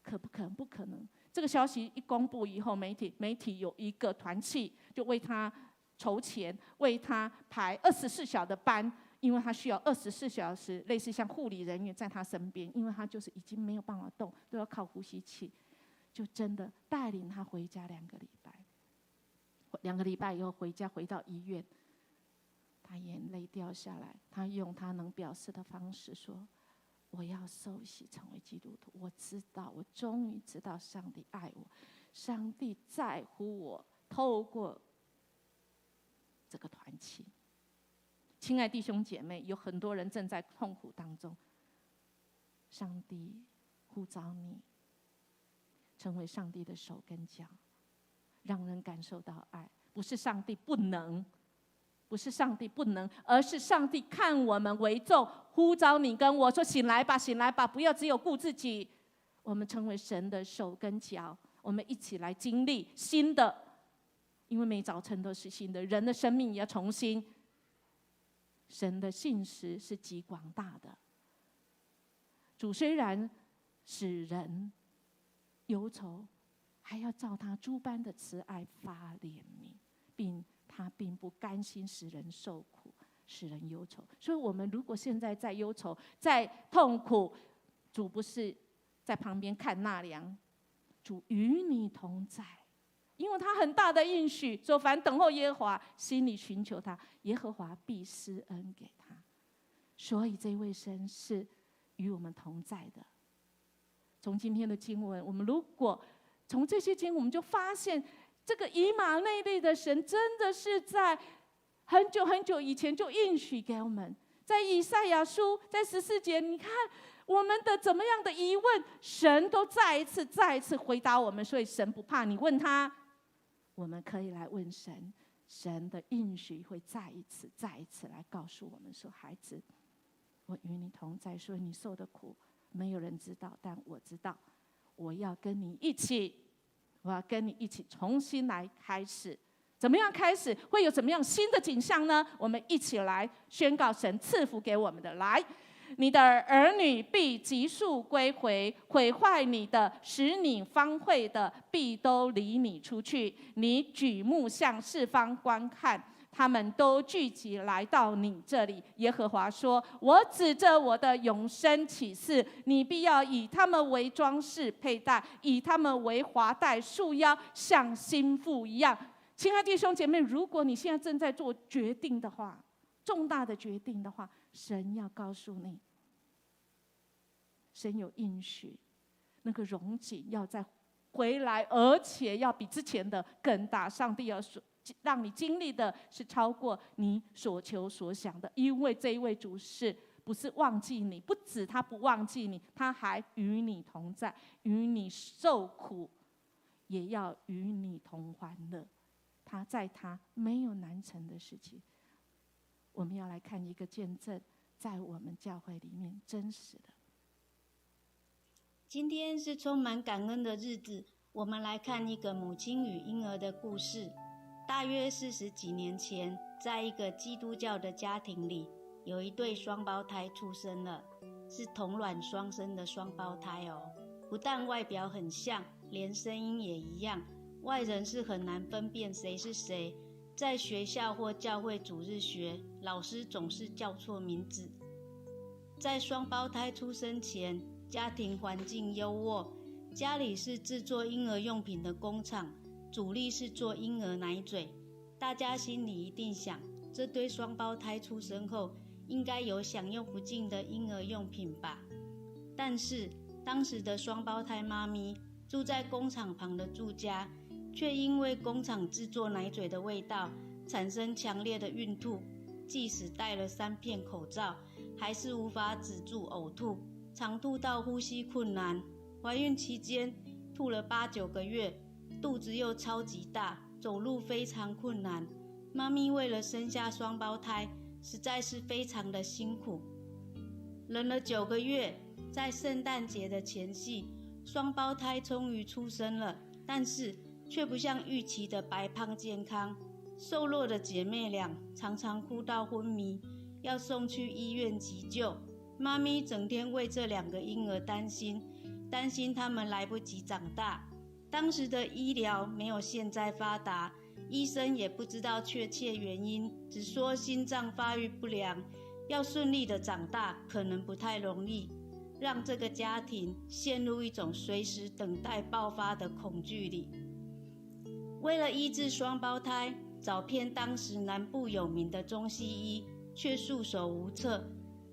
可不可能？不可能。这个消息一公布以后，媒体有一个团契，就为他筹钱，为他排24小时的班，因为他需要24小时，类似像护理人员在他身边，因为他就是已经没有办法动，都要靠呼吸器，就真的带领他回家2个礼拜。2个礼拜以后回家，回到医院，他眼泪掉下来，他用他能表示的方式说：我要受洗成为基督徒，我知道，我终于知道上帝爱我，上帝在乎我，透过这个团契。亲爱弟兄姐妹，有很多人正在痛苦当中，上帝呼召你成为上帝的手跟脚，让人感受到爱。不是上帝不能，不是上帝不能，而是上帝看我们为重，呼召你跟我说：醒来吧，醒来吧，不要只有顾自己。我们成为神的手跟脚，我们一起来经历新的，因为每早晨都是新的，人的生命也要重新。神的信实是极广大的。主虽然使人忧愁，还要照他诸般的慈爱发怜悯，他并不甘心使人受苦，使人忧愁。所以我们如果现在在忧愁，在痛苦，主不是在旁边看纳凉，主与你同在。因为他很大的应许，说凡等候耶和华，心里寻求他，耶和华必施恩给他。所以这位神是与我们同在的。从今天的经文，我们如果从这些经文，我们就发现，这个以马内利的神真的是在很久很久以前就应许给我们。在以赛亚书在14节，你看我们的怎么样的疑问，神都再一次回答我们。所以神不怕你问他，我们可以来问神，神的应许会再一次来告诉我们说：孩子，我与你同在，所以你受的苦没有人知道，但我知道。我要跟你一起重新来开始。怎么样开始？会有怎么样新的景象呢？我们一起来宣告神赐福给我们的。来，你的儿女必急速归回，毁坏你的，使你荒废的，必都离你出去。你举目向四方观看，他们都聚集来到你这里。耶和华说：我指着我的永生起誓，你必要以他们为装饰佩戴，以他们为华带束腰，像新妇一样。亲爱的弟兄姐妹，如果你现在正在做决定的话，重大的决定的话，神要告诉你，神有应许，那个荣景要再回来，而且要比之前的更大。上帝要让你经历的是超过你所求所想的，因为这一位主不是忘记你，不止他不忘记你，他还与你同在，与你受苦，也要与你同欢乐。他没有难成的事情。我们要来看一个见证，在我们教会里面真实的。今天是充满感恩的日子，我们来看一个母亲与婴儿的故事。大约40几年前，在一个基督教的家庭里，有一对双胞胎出生了，是同卵双生的双胞胎哦。不但外表很像，连声音也一样，外人是很难分辨谁是谁。在学校或教会主日学，老师总是叫错名字。在双胞胎出生前，家庭环境优渥，家里是制作婴儿用品的工厂，主力是做婴儿奶嘴。大家心里一定想，这对双胞胎出生后，应该有享用不尽的婴儿用品吧？但是，当时的双胞胎妈咪住在工厂旁的住家，却因为工厂制作奶嘴的味道，产生强烈的孕吐。即使戴了3片口罩，还是无法止住呕吐，常吐到呼吸困难。怀孕期间吐了8、9个月，肚子又超级大，走路非常困难。妈咪为了生下双胞胎，实在是非常的辛苦。忍了9个月，在圣诞节的前夕，双胞胎终于出生了，但是却不像预期的白胖健康。瘦弱的姐妹俩常常哭到昏迷，要送去医院急救。妈咪整天为这2个婴儿担心他们来不及长大。当时的医疗没有现在发达，医生也不知道确切原因，只说心脏发育不良，要顺利的长大可能不太容易，让这个家庭陷入一种随时等待爆发的恐惧里。为了医治双胞胎，找遍当时南部有名的中西医，却束手无策。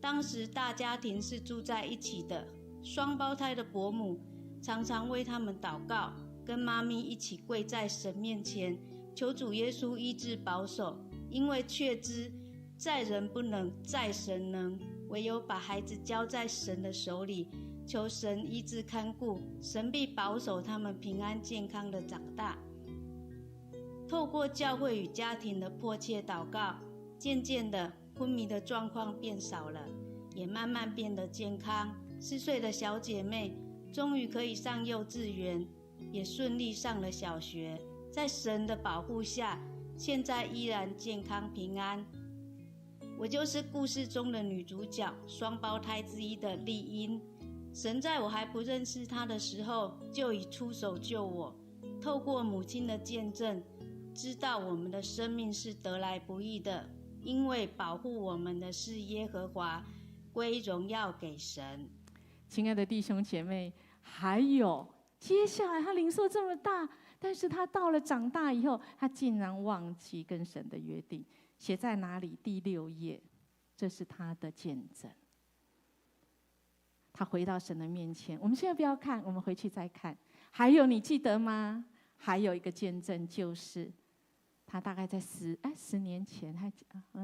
当时大家庭是住在一起的，双胞胎的伯母常常为他们祷告，跟妈咪一起跪在神面前，求主耶稣医治保守，因为确知在人不能，在神能，唯有把孩子交在神的手里，求神医治看顾，神必保守他们平安健康的长大。透过教会与家庭的迫切祷告，渐渐的昏迷的状况变少了，也慢慢变得健康。4岁的小姐妹终于可以上幼稚园，也顺利上了小学。在神的保护下，现在依然健康平安。我就是故事中的女主角，双胞胎之一的丽英。神在我还不认识她的时候，就已出手救我。透过母亲的见证，知道我们的生命是得来不易的，因为保护我们的是耶和华，归荣耀给神。亲爱的弟兄姐妹，还有接下来他领受这么大，但是他到了长大以后，他竟然忘记跟神的约定。写在哪里？第6页，这是他的见证。他回到神的面前。我们现在不要看，我们回去再看。还有你记得吗？还有一个见证，就是他大概在10年前，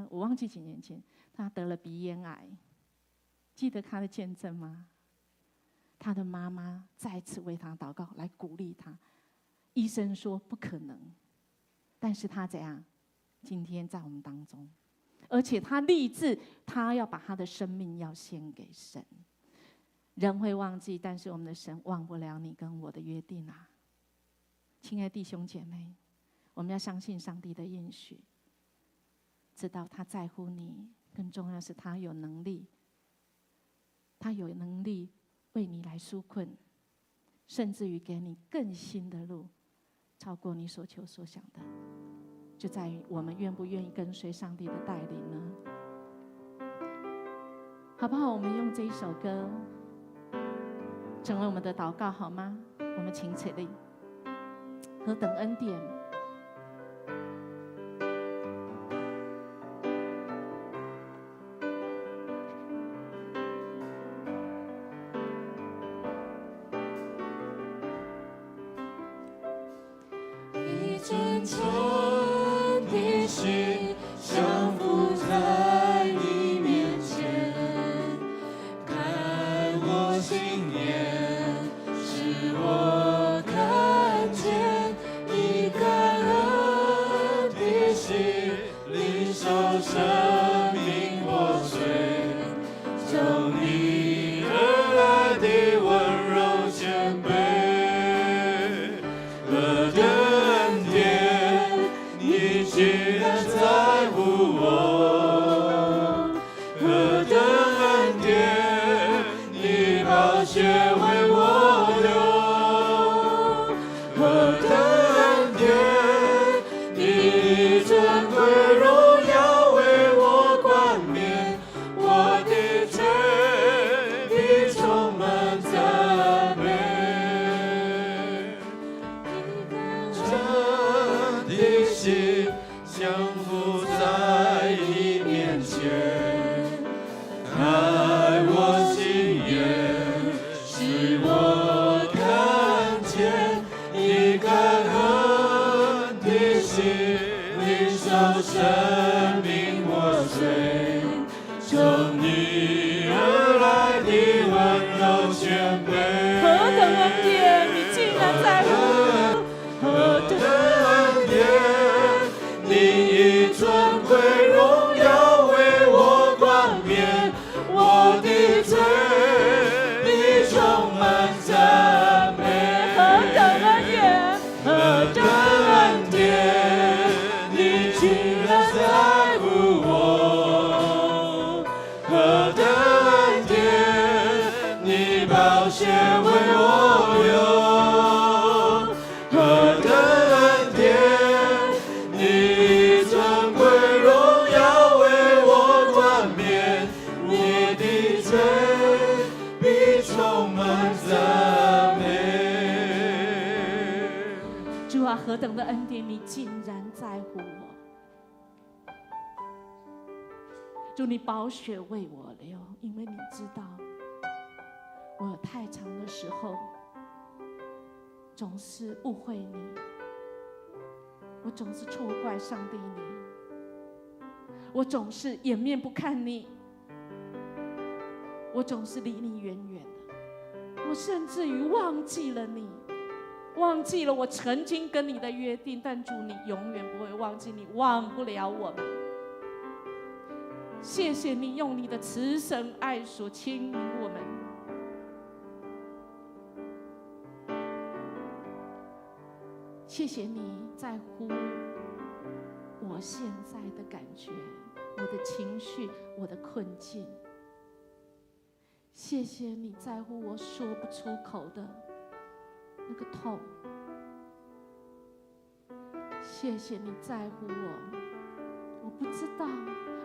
我忘记几年前，他得了鼻咽癌。记得他的见证吗？他的妈妈再次为他祷告，来鼓励他。医生说不可能，但是他怎样？今天在我们当中，而且他立志，他要把他的生命要献给神。人会忘记，但是我们的神忘不了你跟我的约定啊！亲爱的弟兄姐妹，我们要相信上帝的应许，知道他在乎你，更重要是他有能力，他有能力为你来纾困，甚至于给你更新的路，超过你所求所想的，就在于我们愿不愿意跟随上帝的带领呢？好不好？我们用这一首歌成为我们的祷告，好吗？我们请起立。何等恩典！一真诚的心降服在你面前，看我心念，使我看见你感恩的心，领受生命活水，从你而来的温柔谦卑，何等恩典，你竟然在乎我，何等恩典，你宝血为我流，何等恩典，你尊贵荣耀为我冠冕，我的罪必充满赞美。真的心降服在你面前，开我心眼，使我看见你感恩的心，领受生命活水，从你而来的温柔谦卑。何等恩典！你竟然在乎我！何等恩典，你以尊贵荣耀为我冠冕，我的罪必充满赞美。何等恩典！何等恩典，你竟然在乎我，何等恩典，你宝血为我流，何等恩典，你尊贵荣耀为我冠冕，你的罪必充满赞美。主啊，何等的恩典，你竟然在乎我！主，你宝血为我流，因为你知道，我有太长的时候总是误会你，我总是错怪上帝你，我总是掩面不看你，我总是离你远远的，我甚至于忘记了你，忘记了我曾经跟你的约定。但主，你永远不会忘记，你忘不了我们。谢谢你用你的慈神爱所牵引我们。谢谢你在乎我现在的感觉，我的情绪，我的困境。谢谢你在乎我说不出口的那个痛。谢谢你在乎我，我不知道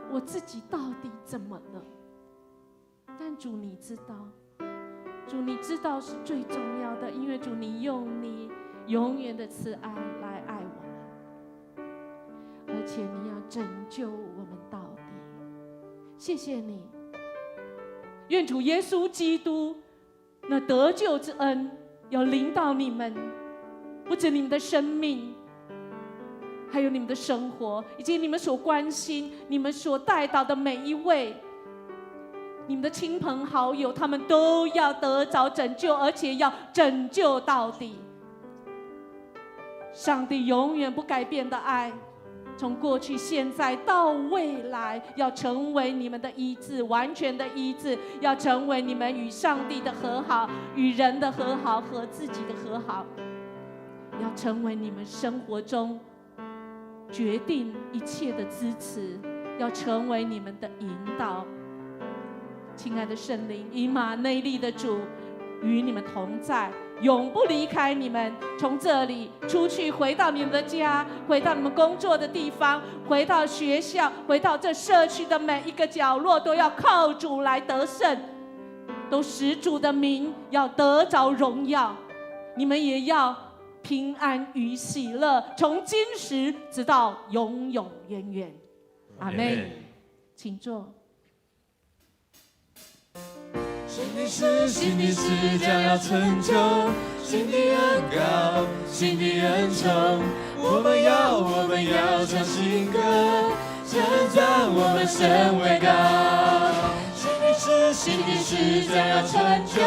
我自己到底怎么了，但主你知道，主，你知道是最重要的，因为主，你用你永远的慈爱来爱我们，而且你要拯救我们到底。谢谢你，愿主耶稣基督那得救之恩要临到你们，不止你们的生命，还有你们的生活，以及你们所关心、你们所带到的每一位。你们的亲朋好友，他们都要得着拯救，而且要拯救到底。上帝永远不改变的爱，从过去、现在到未来，要成为你们的医治，完全的医治，要成为你们与上帝的和好、与人的和好和自己的和好，要成为你们生活中决定一切的支持，要成为你们的引导。亲爱的圣灵，以马内利的主与你们同在，永不离开你们。从这里出去，回到你们的家，回到你们工作的地方，回到学校，回到这社区的每一个角落，都要靠主来得胜，都使主的名要得着荣耀。你们也要平安与喜乐，从今时直到永永远远。阿们。请坐。新的事将要成就，新的恩膏，新的恩宠，我们要唱新歌，称赞我们神为高。新的事将要成就，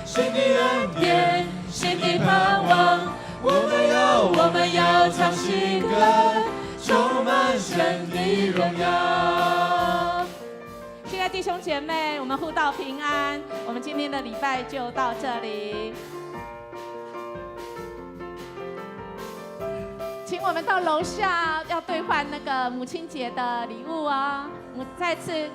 新的恩典，新的盼望，我们要唱新歌，充满神的荣耀。亲爱的弟兄姐妹，我们互道平安。我们今天的礼拜就到这里，请我们到楼下要兑换那个母亲节的礼物哦。再次